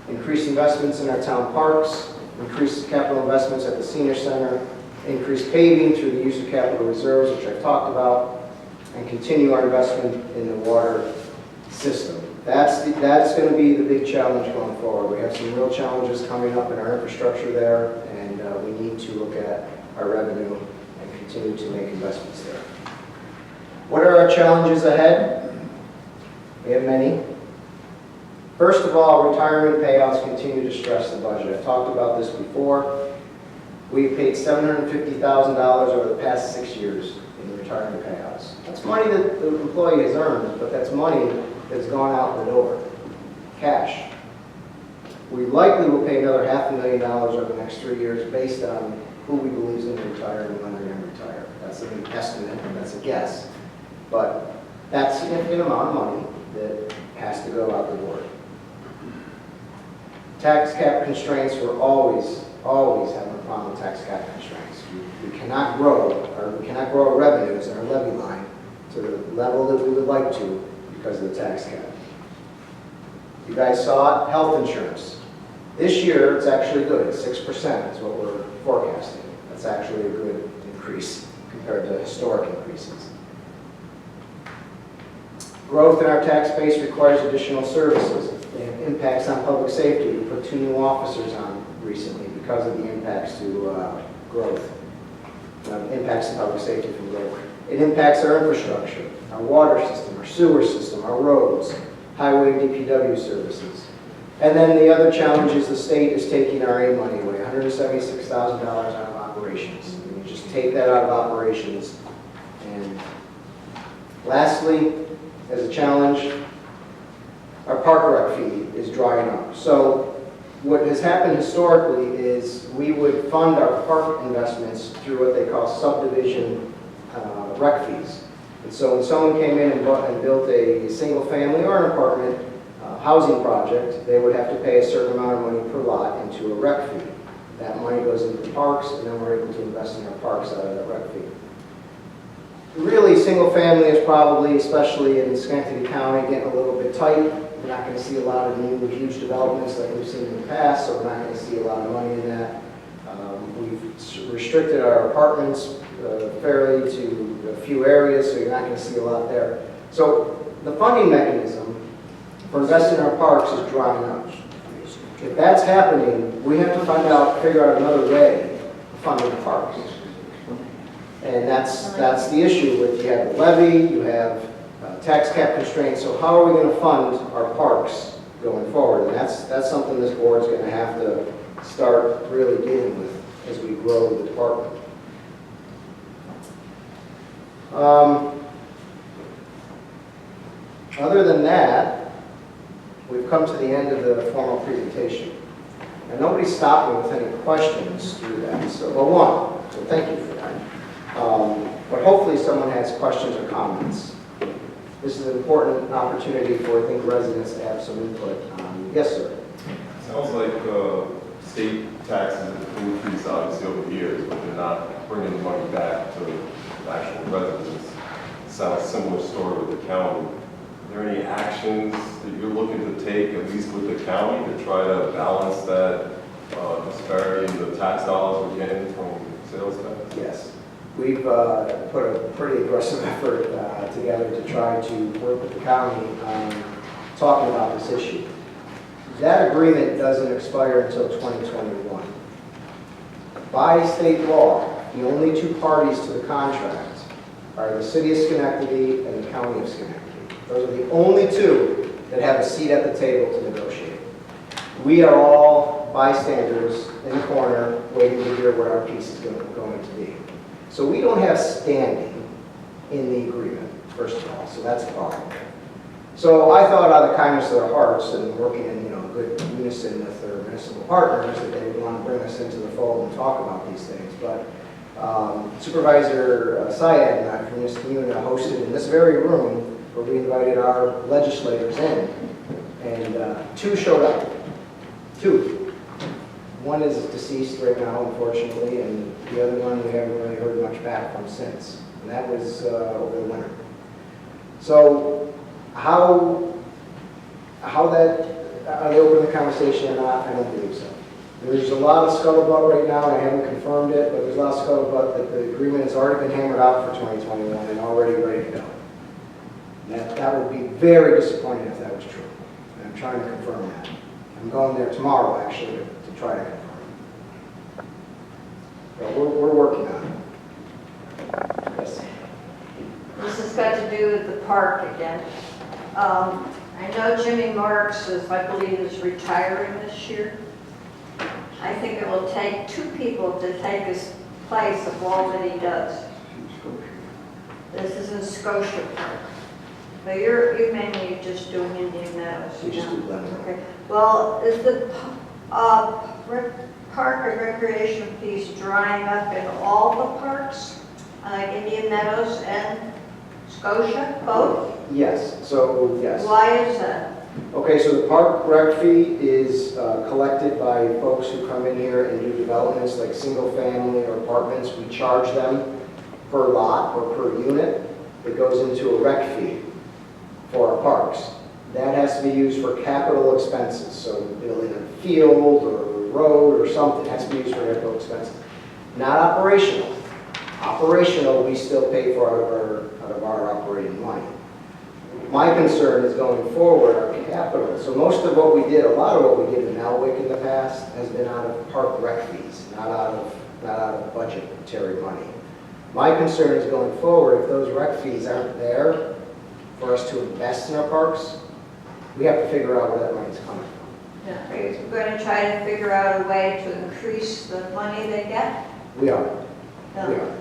Speaker 1: increase investments in our town parks, increase capital investments at the senior center, increase paving through the use of capital reserves, which I've talked about, and continue our investment in the water system. That's going to be the big challenge going forward. We have some real challenges coming up in our infrastructure there, and we need to look at our revenue and continue to make investments there. What are our challenges ahead? We have many. First of all, retirement payouts continue to stress the budget. I've talked about this before. We've paid $750,000 over the past 6 years in retirement payouts. That's money that the employee has earned, but that's money that's gone out the door, cash. We likely will pay another $500,000 over the next 3 years based on who we believe is going to retire and when they're going to retire. That's an estimate, and that's a guess. But that's a significant amount of money that has to go out the door. Tax cap constraints, we're always having a problem with tax cap constraints. We cannot grow our revenues in our levy line to the level that we would like to because of the tax cap. You guys saw it, health insurance. This year, it's actually good. 6% is what we're forecasting. That's actually a good increase compared to historic increases. Growth in our tax base requires additional services. They have impacts on public safety. We put 2 new officers on recently because of the impacts to growth. Impacts to public safety from growth. It impacts our infrastructure, our water system, our sewer system, our roads, highway and DPW services. And then the other challenge is the state is taking our aid money away, $176,000 out of operations. And you just take that out of operations. And lastly, as a challenge, our park rec fee is drying up. So what has happened historically is we would fund our park investments through what they call subdivision rec fees. And so when someone came in and built a single family or an apartment housing project, they would have to pay a certain amount of money per lot into a rec fee. That money goes into the parks, and then we're able to invest in our parks out of that rec fee. Really, single family is probably, especially in Schenectady County, getting a little bit tight. We're not going to see a lot of new huge developments like we've seen in the past, so we're not going to see a lot of money in that. We've restricted our apartments fairly to a few areas, so you're not going to see a lot there. So the funding mechanism for investing in our parks is drying up. If that's happening, we have to figure out another way of funding the parks. And that's the issue with, you have the levy, you have tax cap constraints, so how are we going to fund our parks going forward? And that's something this board's going to have to start really dealing with as we grow the department. Other than that, we've come to the end of the formal presentation. And nobody stopped me with any questions through that, so thank you for that. But hopefully someone has questions or comments. This is an important opportunity for, I think, residents to have some input. Yes, sir.
Speaker 7: Sounds like state taxes have increased obviously over the years, but they're not bringing the money back to the actual residents. It sounds a similar story with the county. Are there any actions that you're looking to take, at least with the county, to try to balance that disparity in the tax dollars we're getting from sales tax?
Speaker 1: Yes. we've put a pretty aggressive effort together to try to work with the county on talking about this issue. That agreement doesn't expire until 2021. By state law, the only two parties to the contract are the city of Schenectady and the county of Schenectady. Those are the only two that have a seat at the table to negotiate. We are all bystanders in the corner waiting to hear what our piece is going to be. So we don't have standing in the agreement, first of all, so that's a problem. So I thought out of the kindness of their hearts and working in good unison with their municipal partners that they would want to bring us into the fold and talk about these things. But Supervisor Syed and I from this community hosted in this very room where we invited our legislators in, and two showed up. Two. One is deceased right now, unfortunately, and the other one we haven't really heard much back from since. And that was over the winter. So how that, are they open the conversation or not? I don't believe so. There's a lot of scuttlebutt right now, and I haven't confirmed it, but there's a lot of scuttlebutt that the agreement has already been hammered out for 2021 and already ready to go. That would be very disappointing if that was true. And I'm trying to confirm that. I'm going there tomorrow, actually, to try to confirm it. But we're working on it. Yes.
Speaker 6: This has got to do with the park again. I know Jimmy Marks is, I believe, is retiring this year. I think it will take two people to take his place of all that he does. This is in Scotia Park. But you mainly just doing Indian Meadows.
Speaker 1: We just do Glen Road.
Speaker 6: Okay. Well, is the park and recreation piece drying up in all the parks? Like Indian Meadows and Scotia, both?
Speaker 1: Yes, so yes.
Speaker 6: Why is that?
Speaker 1: Okay, so the park rec fee is collected by folks who come in here and do developments like single family or apartments. We charge them per lot or per unit. It goes into a rec fee for our parks. That has to be used for capital expenses, so building a field or a road or something has to be used for capital expenses. Not operational. Operational, we still pay for out of our operating money. My concern is going forward, our capital. So most of what we did, a lot of what we did in Elwick in the past has been out of park rec fees, not out of budgetary money. My concern is going forward, if those rec fees aren't there for us to invest in our parks, we have to figure out where that money's coming from.
Speaker 6: Are you going to try to figure out a way to increase the money they get?
Speaker 1: We are.
Speaker 6: No.
Speaker 1: We are.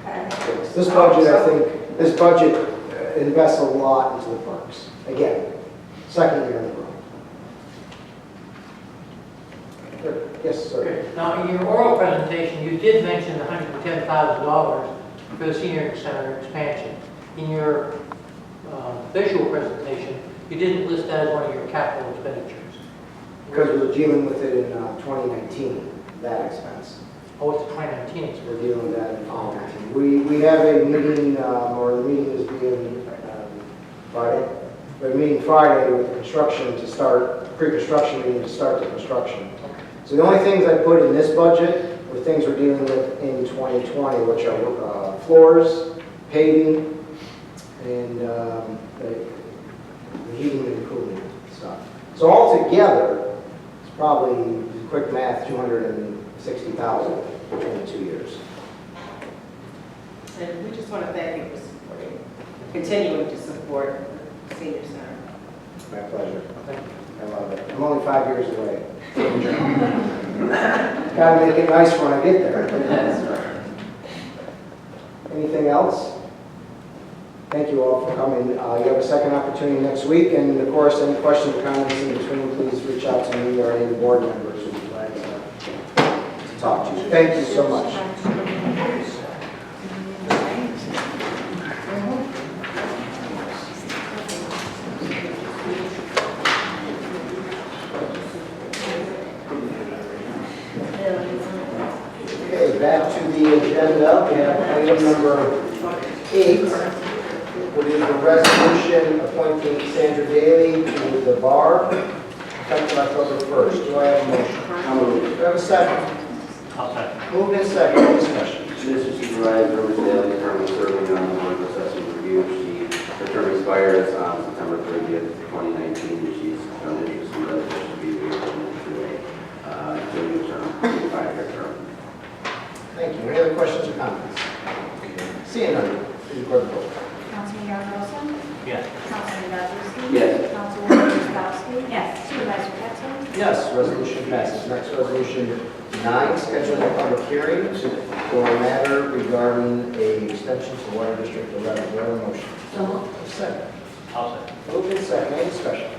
Speaker 6: Okay.
Speaker 1: This budget, I think, this budget invests a lot into the parks. Again, second year in a row. Good. Yes, sir.
Speaker 8: Okay. Now, in your oral presentation, you did mention $110,000 for the senior center expansion. In your visual presentation, you didn't list that as one of your capital expenditures.
Speaker 1: Because we were dealing with it in 2019, that expense.
Speaker 8: Oh, it's 2019 expense.
Speaker 1: We're dealing with that in 2019. We have a meeting, or the meeting is being Friday. We have a meeting Friday with the construction to start, pre-construction meeting to start the construction. So the only things I put in this budget were things we're dealing with in 2020, which are floors, paving, and the heating and cooling stuff. So altogether, it's probably, quick math, $260,000 between the 2 years.
Speaker 9: And we just want to thank you for supporting, continuing to support the senior center.
Speaker 1: My pleasure. I love it. I'm only 5 years away. Gotta make it nice when I get there. Anything else? Thank you all for coming. You have a second opportunity next week, and of course, any questions or comments in between, please reach out to me or any of the board members who would like to talk to you. Thank you so much. Okay, back to the agenda. We have item number 8, which is a resolution appointing Sandra Daly to the bar, effective October 1st. Do I have a motion? Do I have a second?
Speaker 3: I'll second.
Speaker 1: Moved in second, discussion.
Speaker 4: Mr. Supervisor, Ms. Daly is currently serving on the Board of Assessment Review. Her term expires on September 30th, 2019, and she's shown interest in the position to be reappointed to a new term, a 5-year term.
Speaker 1: Thank you. Any other questions or comments? Seeing none, please record the vote.
Speaker 2: Councilman Yarborough.
Speaker 3: Yes.
Speaker 2: Councilman Goodlewski.
Speaker 4: Yes.
Speaker 2: Councilwoman Wozzachowski.
Speaker 5: Yes.
Speaker 2: Supervisor Pettsley.
Speaker 1: Yes, resolution passes. Next, resolution 9, scheduling a public hearing for a matter regarding a extension to Water District 11. Do I have a motion?
Speaker 5: So moved.
Speaker 1: Second.
Speaker 3: I'll second.
Speaker 1: Moved in second. Any discussion?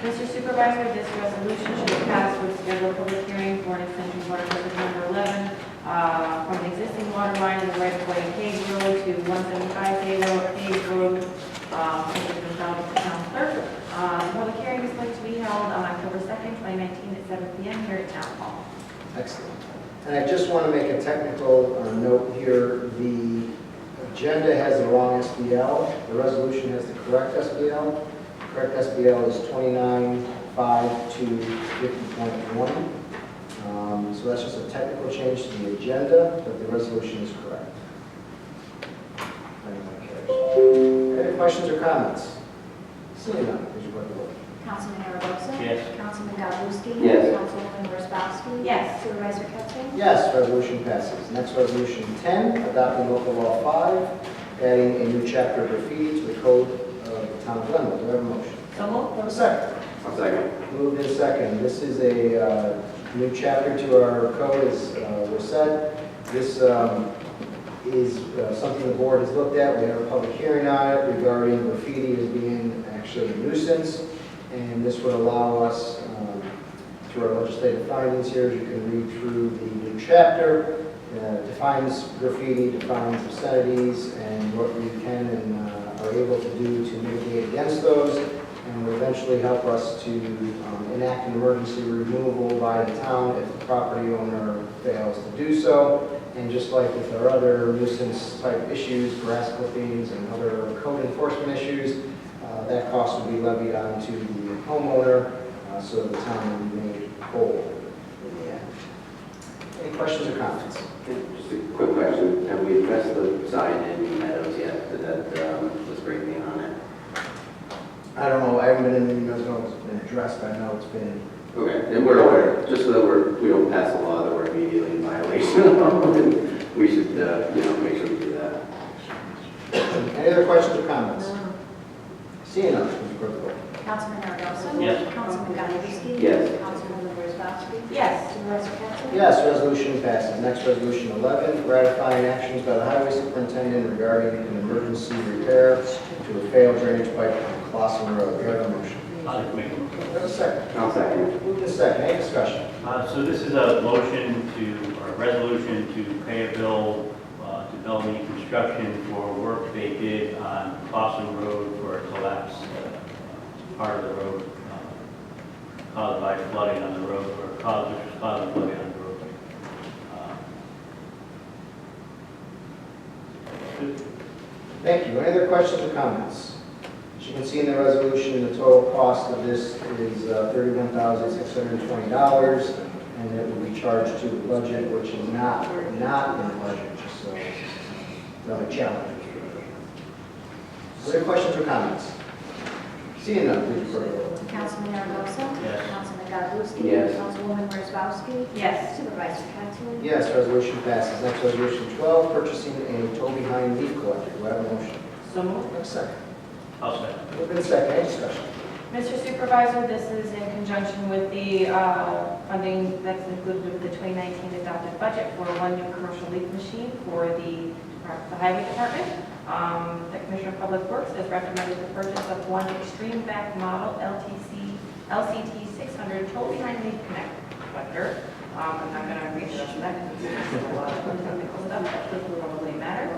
Speaker 5: Mr. Supervisor, this resolution should pass with scheduled public hearing for an extension of water district number 11 from the existing water line in the right of way Cage Road to 175 Cage Road, which has been filed with the town clerk. The public hearing is going to be held on October 2nd, 2019 at 7 p.m. here at Town Hall.
Speaker 1: Excellent. And I just want to make a technical note here. The agenda has the wrong SBL. The resolution has the correct SBL. The correct SBL is 29.5 to 50.1. So that's just a technical change to the agenda, but the resolution is correct. If anyone cares. Any questions or comments? Seeing none, please record the vote.
Speaker 2: Councilman Yarborough.
Speaker 3: Yes.
Speaker 2: Councilman Goodlewski.
Speaker 4: Yes.
Speaker 2: Councilwoman Wozzachowski.
Speaker 5: Yes.
Speaker 2: Supervisor Pettsley.
Speaker 1: Yes, resolution passes. Next, resolution 10, adopting local law 5, adding a new chapter graffiti to the code of the town of Glenwood. Do I have a motion?
Speaker 5: So
Speaker 1: Do I
Speaker 5: moved.
Speaker 1: have a second?
Speaker 4: I'll second.
Speaker 1: Moved in second. This is a new chapter to our code, as was said. This is something the board has looked at. We have a public hearing on it regarding graffiti as being actually a nuisance. And this would allow us, through our legislative findings here, as you can read through the new chapter, defines graffiti, defines obscenities, and what we can and are able to do to mitigate against those, and will eventually help us to enact an emergency removal by the town if the property owner fails to do so. And just like with our other nuisance type issues, grass clippings and other code enforcement issues, that cost will be levied onto the homeowner, so the town will be made whole in the end. Any questions or comments?
Speaker 4: Just a quick question. Have we addressed the sign in Meadows yet? Did that, was breaking on it?
Speaker 1: I don't know, I haven't been in the emails, no, it's been addressed, I know it's been,
Speaker 4: Okay, and we're aware, just so that we don't pass a law that we're immediately in violation of, we should, make sure we do that.
Speaker 1: any other questions or comments? Seeing none, please record the vote.
Speaker 2: Councilman Yarborough.
Speaker 3: Yes.
Speaker 2: Councilman Goodlewski.
Speaker 4: Yes.
Speaker 2: Councilwoman Wozzachowski.
Speaker 5: Yes.
Speaker 2: Supervisor Pettsley.
Speaker 1: Yes, resolution passes. Next, resolution 11, ratifying actions by the highway superintendent regarding an emergency repair to a failed drainage pipe on Clausen Road. Do I have a motion?
Speaker 3: I'll make it.
Speaker 1: Do I have a second?
Speaker 4: I'll second.
Speaker 1: Moved in second, any discussion?
Speaker 3: So this is a motion to, or a resolution to pay a bill to Bellevue Construction for work they did on Clausen Road for a collapse, part of the road caused by flooding on the road, or which was causing flooding on the road.
Speaker 1: Thank you. Any other questions or comments? As you can see in the resolution, the total cost of this is $31,620, and it will be charged to the budget, which is not in the budget, just so another challenge. Other questions or comments? Seeing none, please refer to the vote.
Speaker 2: Councilman Yarborough.
Speaker 3: Yes.
Speaker 2: Councilman Goodlewski.
Speaker 4: Yes.
Speaker 2: Councilwoman Wozzachowski.
Speaker 5: Yes.
Speaker 2: Supervisor Pettsley.
Speaker 1: Yes, resolution passes. Next, resolution 12, purchasing a tow behind leaf collector. Do I have a motion?
Speaker 5: So moved.
Speaker 1: Do I have a second?
Speaker 3: I'll second.
Speaker 1: Moved in second, any discussion?
Speaker 5: Mr. Supervisor, this is in conjunction with the funding that's included with the 2019 adopted budget for one new commercial leaf machine for the Highway Department. The Commissioner of Public Works has recommended the purchase of one Extreme Back Model LCT 600 tow behind leaf collector. I'm not going to read the rest of that because it's a lot of technical stuff that doesn't probably matter.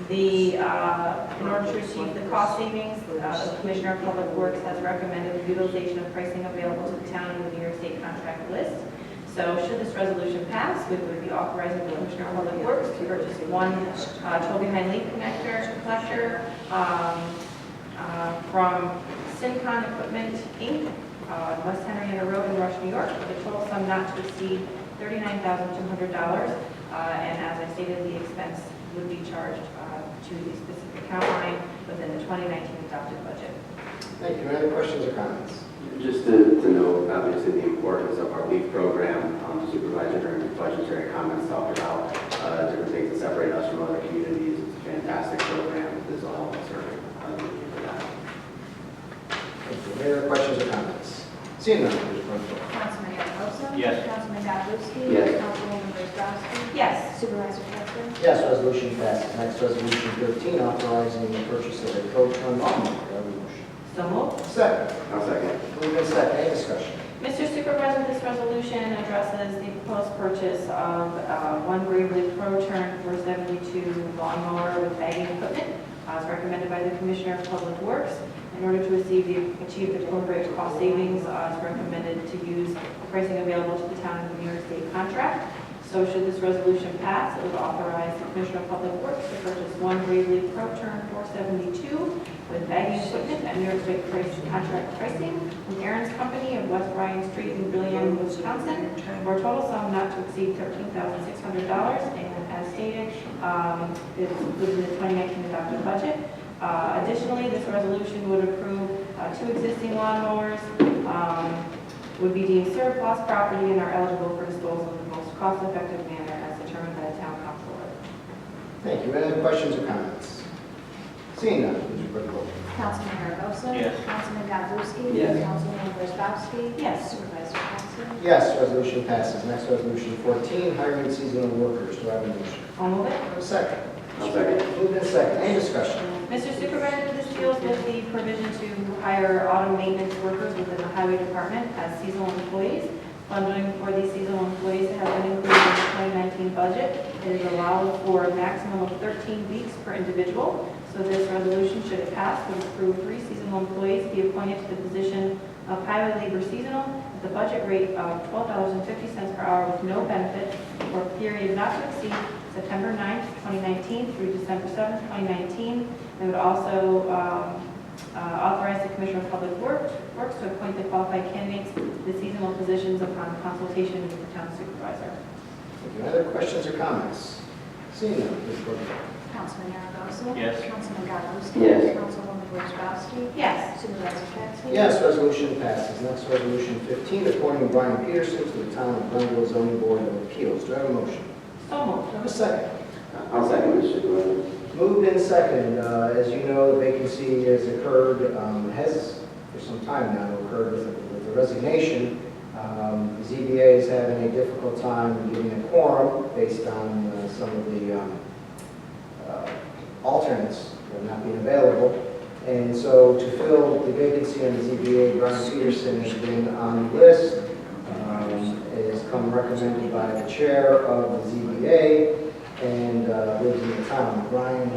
Speaker 5: In order to achieve the cost savings, the Commissioner of Public Works has recommended the utilization of pricing available to the town in the New York State contract list. So should this resolution pass, we would be authorizing the Commissioner of Public Works to purchase one tow behind leaf collector from Syncon Equipment, Inc., West Henrietta Road in Rush, New York, with a total sum not to exceed $39,200. And as I stated, the expense would be charged to the specific account line within the 2019 adopted budget.
Speaker 1: Thank you. Any other questions or comments?
Speaker 4: Just to note, obviously, the importance of our LEAF program. Supervisor during the budgetary comments talked about different things that separate us from other communities. It's a fantastic program. This will help us earn. Thank you for that.
Speaker 1: Thank you. Any other questions or comments? Seeing none, please vote.
Speaker 2: Councilman Maravka?
Speaker 3: Yes.
Speaker 2: Councilman Godlewski?
Speaker 4: Yes.
Speaker 2: Councilwoman Wozzachowski?
Speaker 5: Yes.
Speaker 2: Supervisor Pettsley?
Speaker 1: Yes, resolution passes. Next, resolution 13, authorizing the purchase of a pro-ton lawnmower. Do I have a motion?
Speaker 5: So moved.
Speaker 1: Second.
Speaker 4: I'll second.
Speaker 1: Moved in second. Any discussion?
Speaker 5: Mr. Supervisor, this resolution addresses the proposed purchase of one Gravely Pro-Turn 472 lawnmower with bagging equipment, as recommended by the Commissioner of Public Works. In order to achieve the appropriate cost savings, it's recommended to use the pricing available to the town of the New York State contract. So should this resolution pass, it would authorize the Commissioner of Public Works to purchase one Gravely Pro-Turn 472 with bagging equipment at New York State contract pricing from Aaron's Company of West Bryan Street in Brillion, Wisconsin, for a total sum not to exceed $13,600. And as stated, it's within the 2019 adopted budget. Additionally, this resolution would approve two existing lawnmowers, would be deemed surplus property and are eligible for disposal in the most cost-effective manner as determined by the town council.
Speaker 1: Thank you. Any other questions or comments? Seeing none, please record the vote.
Speaker 2: Councilman Maravka?
Speaker 3: Yes.
Speaker 2: Councilman Godlewski?
Speaker 4: Yes.
Speaker 2: Councilwoman Wozzachowski?
Speaker 5: Yes.
Speaker 2: Supervisor Pettsley?
Speaker 1: Yes, resolution passes. Next, resolution 14, hiring seasonal workers. Do I have a motion?
Speaker 5: I'll move it.
Speaker 1: A second.
Speaker 4: I'll second.
Speaker 1: Moved in second. Any discussion?
Speaker 5: Mr. Supervisor, this deals with the provision to hire auto maintenance workers within the highway department as seasonal employees. Funding for these seasonal employees has been included in the 2019 budget. It is allowed for a maximum of 13 weeks per individual. So this resolution, should it pass, would approve 3 seasonal employees be appointed to the position of highway labor seasonal at the budget rate of $12.50 per hour with no benefits for a period not to exceed September 9th, 2019 through December 7th, 2019. It would also authorize the Commissioner of Public Works to appoint the qualified candidates to the seasonal positions upon consultation with the town supervisor.
Speaker 1: Thank you. Any other questions or comments? Seeing none, please record the vote.
Speaker 2: Councilman Maravka?
Speaker 3: Yes.
Speaker 2: Councilman Godlewski?
Speaker 4: Yes.
Speaker 2: Councilwoman Wozzachowski?
Speaker 5: Yes.
Speaker 2: Supervisor Pettsley?
Speaker 1: Yes, resolution passes. Next, resolution 15, appointing Brian Peterson to the Town of Glenville Zoning Board of Appeals. Do I have a motion?
Speaker 5: So moved.
Speaker 1: Do I have a second?
Speaker 4: I'll second, Mr. Supervisor.
Speaker 1: Moved in second. As you know, the vacancy has occurred, has for some time now occurred with the resignation. The ZBA is having a difficult time getting a quorum based on some of the alternates not being available. And so to fill the vacancy on the ZBA, Brian Peterson has been on the list. It has come recommended by the chair of the ZBA and lives in the town. Brian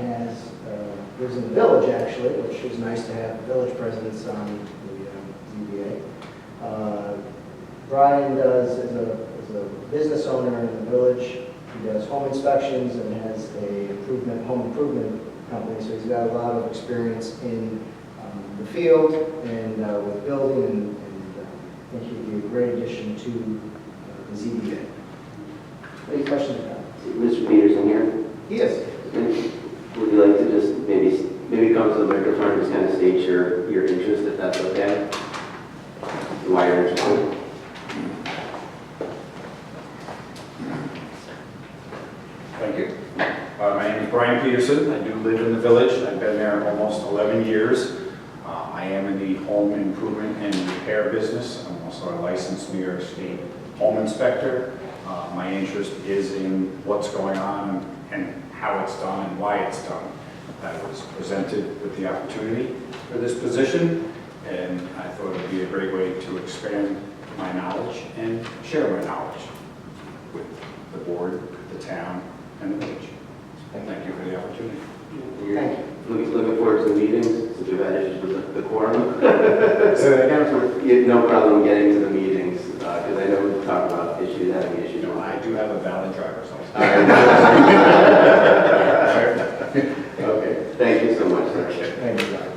Speaker 1: lives in the village, actually, which is nice to have village presidents on the ZBA. Brian is a business owner in the village. He does home inspections and has a home improvement company, so he's got a lot of experience in the field and with building, and I think he'd be a great addition to the ZBA. Any questions or comments?
Speaker 4: Mr. Peterson here.
Speaker 1: He is.
Speaker 4: Would you like to just maybe come to the microphone and just kind of state your interest, if that's okay? Why you're interested?
Speaker 10: Thank you. My name is Brian Peterson. I do live in the village. I've been there almost 11 years. I am in the home improvement and repair business. I'm also a licensed New York State home inspector. My interest is in what's going on and how it's done and why it's done. I was presented with the opportunity for this position, and I thought it would be a great way to expand my knowledge and share my knowledge with the board, the town, and the village. And thank you for the opportunity.
Speaker 1: Thank you.
Speaker 4: Looking forward to the meetings, since we've had issues with the quorum. So you have no problem getting to the meetings, because I know we've talked about having issues.
Speaker 10: No, I do have a valid driver's license.
Speaker 4: Okay, thank you so much, sir.
Speaker 1: Thank you, Brian.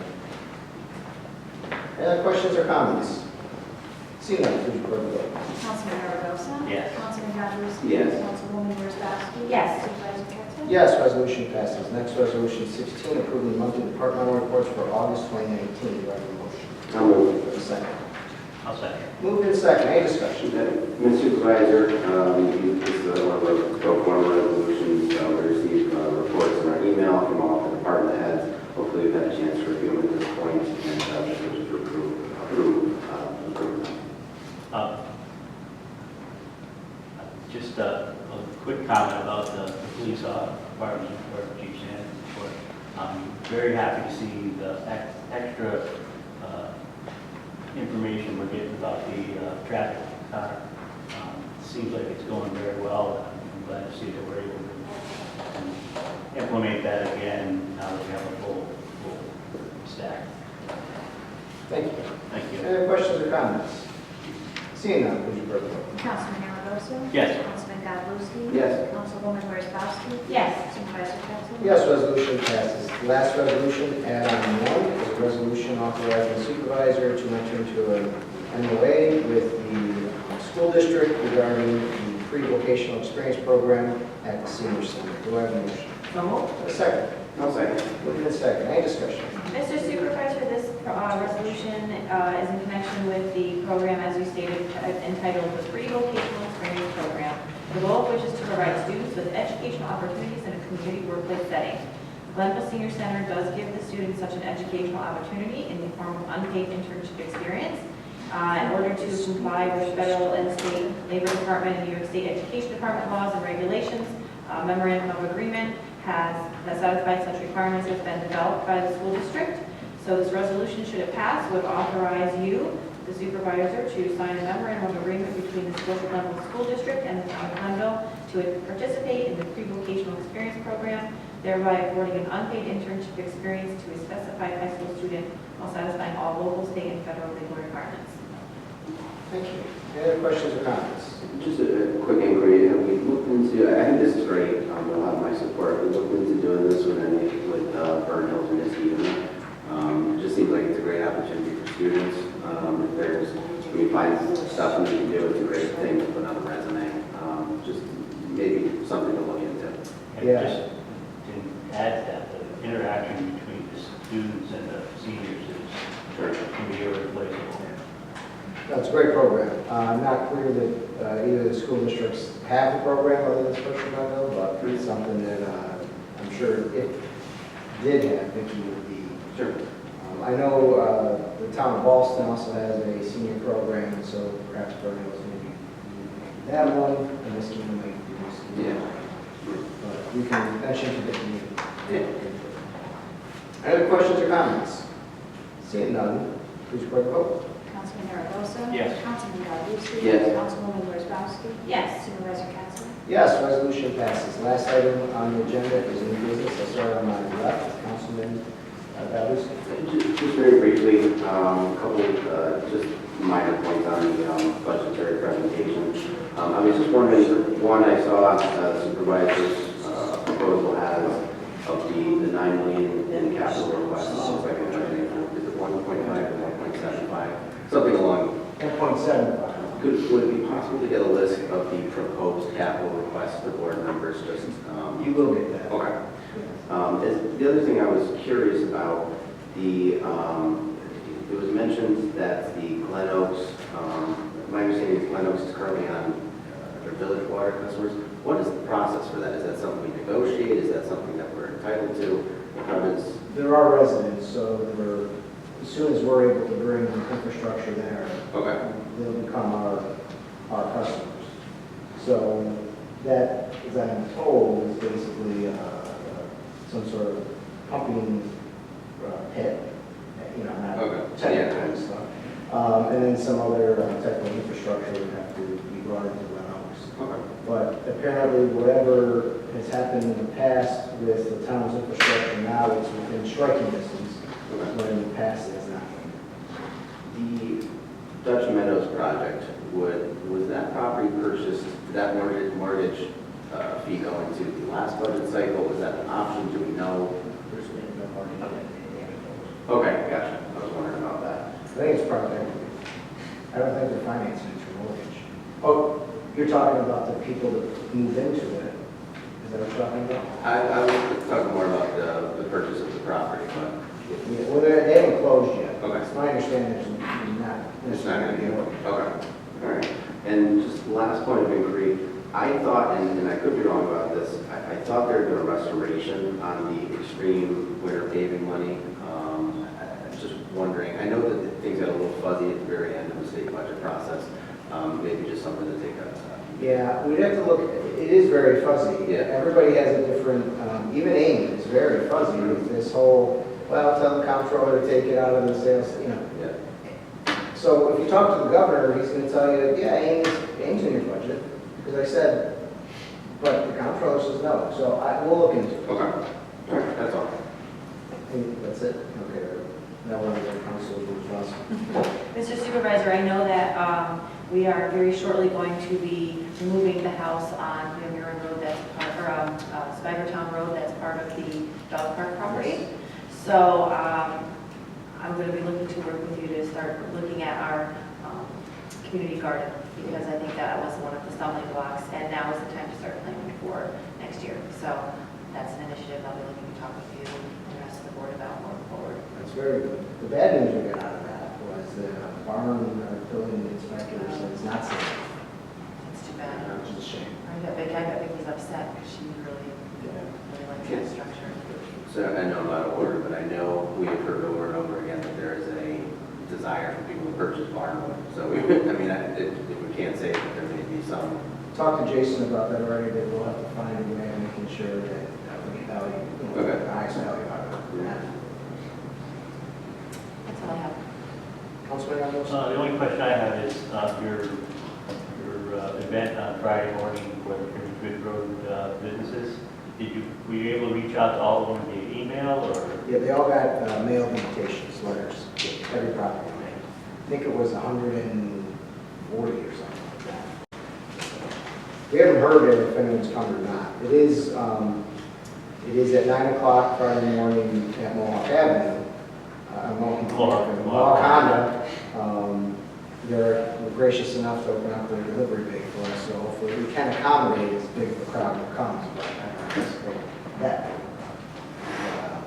Speaker 1: Any other questions or comments? Seeing none, please record the vote.
Speaker 2: Councilman Maravka?
Speaker 3: Yes.
Speaker 2: Councilman Godlewski?
Speaker 4: Yes.
Speaker 2: Councilwoman Wozzachowski?
Speaker 5: Yes.
Speaker 2: Supervisor Pettsley?
Speaker 1: Yes, resolution passes. Next, resolution 16, approving the monthly departmental reports for August 2019. Do I have a motion?
Speaker 4: I'll move.
Speaker 1: Do I have a second?
Speaker 3: I'll second.
Speaker 1: Moved in second. Any discussion?
Speaker 4: Mr. Supervisor, this is one of our pro forma resolutions. We received reports in our email from all the department heads. Hopefully, we've had a chance to review them at this point, and this is to approve them.
Speaker 3: Just a quick comment about the police department report, Chief Sanders' report. I'm very happy to see the extra information we're getting about the traffic car. Seems like it's going very well. I'm glad to see that we're able to implement that again now that we have a full stack.
Speaker 1: Thank you.
Speaker 3: Thank you.
Speaker 1: Any questions or comments? Seeing none, would you clerk the roll?
Speaker 2: Councilman Aravosio?
Speaker 3: Yes.
Speaker 2: Councilman Godlewski?
Speaker 4: Yes.
Speaker 2: Councilwoman Wozzachowski?
Speaker 5: Yes.
Speaker 2: Supervisor Pettsley?
Speaker 1: Yes, resolution passes. The last resolution, add-on 1, is a resolution authorizing the supervisor to enter into an MOA with the school district regarding the pre-vocational experience program at the senior center. Do I have a motion?
Speaker 5: So moved.
Speaker 1: A second.
Speaker 4: I'll second.
Speaker 1: Moving in second. Any discussion?
Speaker 5: Mr. Supervisor, this resolution is in connection with the program, as you stated, entitled the Pre-Vocational Experience Program, the goal of which is to provide students with educational opportunities in a community workplace setting. Glenville Senior Center does give the students such an educational opportunity in the form of unpaid internship experience. In order to comply with federal and state labor department and New York State Education Department laws and regulations, a memorandum of agreement that satisfies such requirements has been developed by the school district. So this resolution, should it pass, would authorize you, the supervisor, to sign a memorandum of agreement between the Scotia Glenville School District and the town of Glenville to participate in the pre-vocational experience program, thereby affording an unpaid internship experience to a specified high school student while satisfying all local, state, and federal legal requirements.
Speaker 1: Thank you. Any other questions or comments?
Speaker 4: Just a quick inquiry. Have we looked into, I think this is great, you'll have my support. We looked into doing this with Burn Hills and Nisky. It just seems like it's a great opportunity for students. If we find stuff we can do, it's a great thing to put on a resume. Just maybe something to look into.
Speaker 3: And
Speaker 1: Yeah.
Speaker 3: just to add to that, the interaction between the students and the seniors can be irreplaceable.
Speaker 1: That's a great program. I'm not clear that either of the school districts have the program other than Scotia Glenville, but it's something that I'm sure if did have, Vicki would be.
Speaker 4: Sure.
Speaker 1: I know the town of Boston also has a senior program, and so perhaps Burn Hills maybe that one, and this can might do this.
Speaker 4: Yeah.
Speaker 1: But we can mention to Vicki.
Speaker 4: Yeah.
Speaker 1: Any other questions or comments? Seeing none, please record the vote.
Speaker 2: Councilman Aravosio?
Speaker 3: Yes.
Speaker 2: Councilman Godlewski?
Speaker 4: Yes.
Speaker 2: Councilwoman Wozzachowski?
Speaker 5: Yes.
Speaker 2: Supervisor Pettsley?
Speaker 1: Yes, resolution passes. Last item on the agenda is new business. I'll start on my left, Councilman Balus.
Speaker 4: Just very briefly, a couple just minor points on the budgetary presentation. I was just wondering, one, I saw the supervisor's proposal has of the 9 million in capital requests. It looks like it's, is it 1.5 or 1.75? Something along.
Speaker 1: 1.75.
Speaker 4: Would it be possible to get a list of the proposed capital requests for board members? Just
Speaker 1: You will get that.
Speaker 4: okay. The other thing I was curious about, it was mentioned that the Glen Oaks, my understanding is Glen Oaks is currently on their village water customers. What is the process for that? Is that something we negotiate? Is that something that we're entitled to? How does?
Speaker 1: There are residents, so as soon as we're able to bring infrastructure there,
Speaker 4: Okay.
Speaker 1: they'll become our customers. So that, as I'm told, is basically some sort of pumping pit, not
Speaker 4: Okay.
Speaker 1: technical and stuff. And then some other type of infrastructure would have to be brought into Glen Oaks.
Speaker 4: Okay.
Speaker 1: But apparently, whatever has happened in the past with the town's infrastructure now, it's within striking distance, when in the past it's not.
Speaker 4: The Dutch Meadows project, was that property purchased, did that mortgage fee go into the last budget cycle? Was that an option? Do we know?
Speaker 1: There's been no money.
Speaker 4: Okay, gotcha. I was wondering about that.
Speaker 1: I think it's private equity. I don't think they're financing it through mortgage. Oh, You're talking about the people that move into it. Is that what you're talking about?
Speaker 4: I was talking more about the purchase of the property, but
Speaker 1: Yeah, well, they haven't closed yet.
Speaker 4: Okay.
Speaker 1: It's my understanding there's not.
Speaker 4: it's not going to be, okay, all right. And just last point of inquiry, I thought, and I could be wrong about this, I thought there had been a restoration on the extreme winter paving money. I'm just wondering, I know that things got a little fuzzy at the very end of the state budget process. Maybe just something to take up.
Speaker 1: Yeah, we'd have to look, it is very fuzzy.
Speaker 4: Yeah.
Speaker 1: Everybody has a different, even Amy is very fuzzy with this whole, well, tell the comptroller to take it out of the sales, you know.
Speaker 4: Yeah.
Speaker 1: So if you talk to the governor, he's gonna tell you, yeah, Amy's in your budget, because I said, but the comptroller says no, so we'll look into it.
Speaker 4: Okay, all right, that's all.
Speaker 1: And that's it? Okay. Now we're on the council rules.
Speaker 5: Mr. Supervisor, I know that we are very shortly going to be moving the house on Van Buren Road, that's part, or Spidertown Road, that's part of the dog park property. So I'm going to be looking to work with you to start looking at our community garden, because I think that was one of the stumbling blocks, and now is the time to start planning for next year. So that's an initiative I'll be looking to talk with you and the rest of the board about going forward.
Speaker 1: That's very good. The bad news we got out of that was the barn building inspector said it's not safe,
Speaker 5: It's too bad.
Speaker 1: which is a shame.
Speaker 5: I bet Vicky's upset because she really likes that structure.
Speaker 4: So I know I'm out of order, but I know we have heard over and over again that there is a desire for people to purchase barnwood. So we, I mean, if we can't say that there may be some.
Speaker 1: Talked to Jason about that already, that we'll have to find a way of making sure that we get value,
Speaker 4: Okay.
Speaker 1: the highest value out of it.
Speaker 5: That's all I have.
Speaker 1: Councilman Ramos?
Speaker 3: The only question I have is your event on Friday morning for the Prince Bridge Road businesses. Were you able to reach out to all of them via email or?
Speaker 1: Yeah, they all got mailed invitations, letters, every property. I think it was 140 or something like that. We haven't heard if anyone's come or not. It is at 9 o'clock Friday morning at Mohawk Avenue. Mohawk Honda. They're gracious enough to open up their delivery bay for us, so hopefully we can accommodate as big of a crowd that comes, but I don't anticipate that.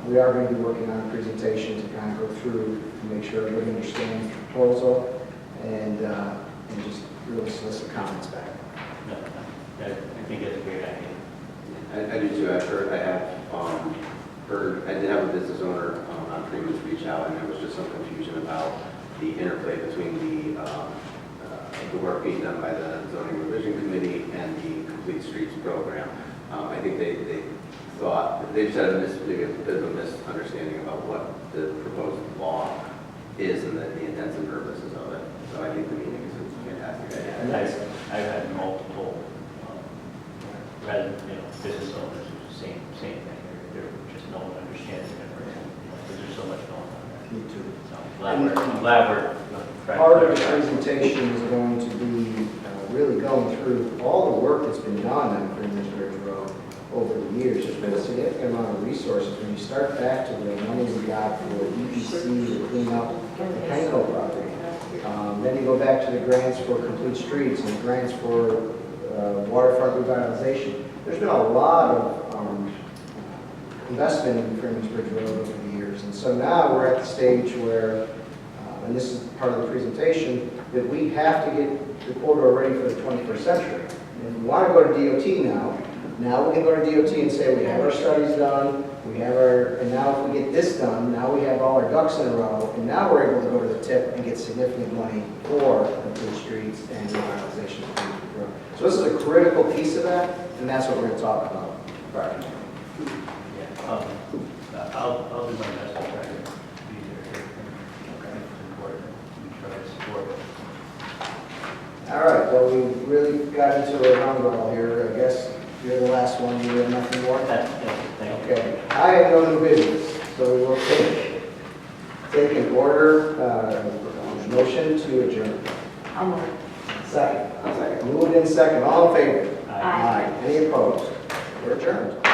Speaker 1: We are going to be working on a presentation to kind of go through and make sure everybody understands the proposal and just really solicit comments back.
Speaker 3: No, I think that's a great idea.
Speaker 4: I do too. I did have a business owner on Freeman's reach out, and there was just some confusion about the interplay between the work being done by the zoning revision committee and the Complete Streets program. I think they thought, they just had maybe a bit of a misunderstanding about what the proposed law is and the intents and purposes of it. So I think the meeting is a fantastic idea.
Speaker 3: And I've had multiple, business owners who same thing. They're just no one understands the difference because there's so much going on there.
Speaker 1: Me too.
Speaker 3: So I'm glad we're trying to
Speaker 1: Part of the
Speaker 3: clarify that.
Speaker 1: presentation is going to be really going through all the work that's been done on Freeman's Bridge Road over the years. There's been a significant amount of resources. When you start back to the money we got for EPC to clean up the Penco property, then you go back to the grants for Complete Streets and grants for waterfront revitalization. There's been a lot of investment in Freeman's Bridge Road over the years. And so now we're at the stage where, and this is part of the presentation, that we have to get the corridor ready for the 21st century. And if we want to go to DOT now we can go to DOT and say we have our studies done, and now if we get this done, now we have all our ducks in a row, and now we're able to go to the tip and get significant money for Complete Streets and revitalization of Freeman's Bridge Road. So this is a critical piece of that, and that's what we're going to talk about Friday.
Speaker 3: Yeah, I'll do my best to try to be there. It's important. We try to support it.
Speaker 1: All right, well, we really got into a roundabout here. I guess you're the last one, you have nothing more?
Speaker 3: Thank you.
Speaker 1: Okay, I have no new business, so we will take an order, motion to adjourn.
Speaker 5: I'll move.
Speaker 1: Second.
Speaker 4: I'll second.
Speaker 1: Moved in second, all in favor?
Speaker 5: Aye.
Speaker 1: Any opposed? We're adjourned.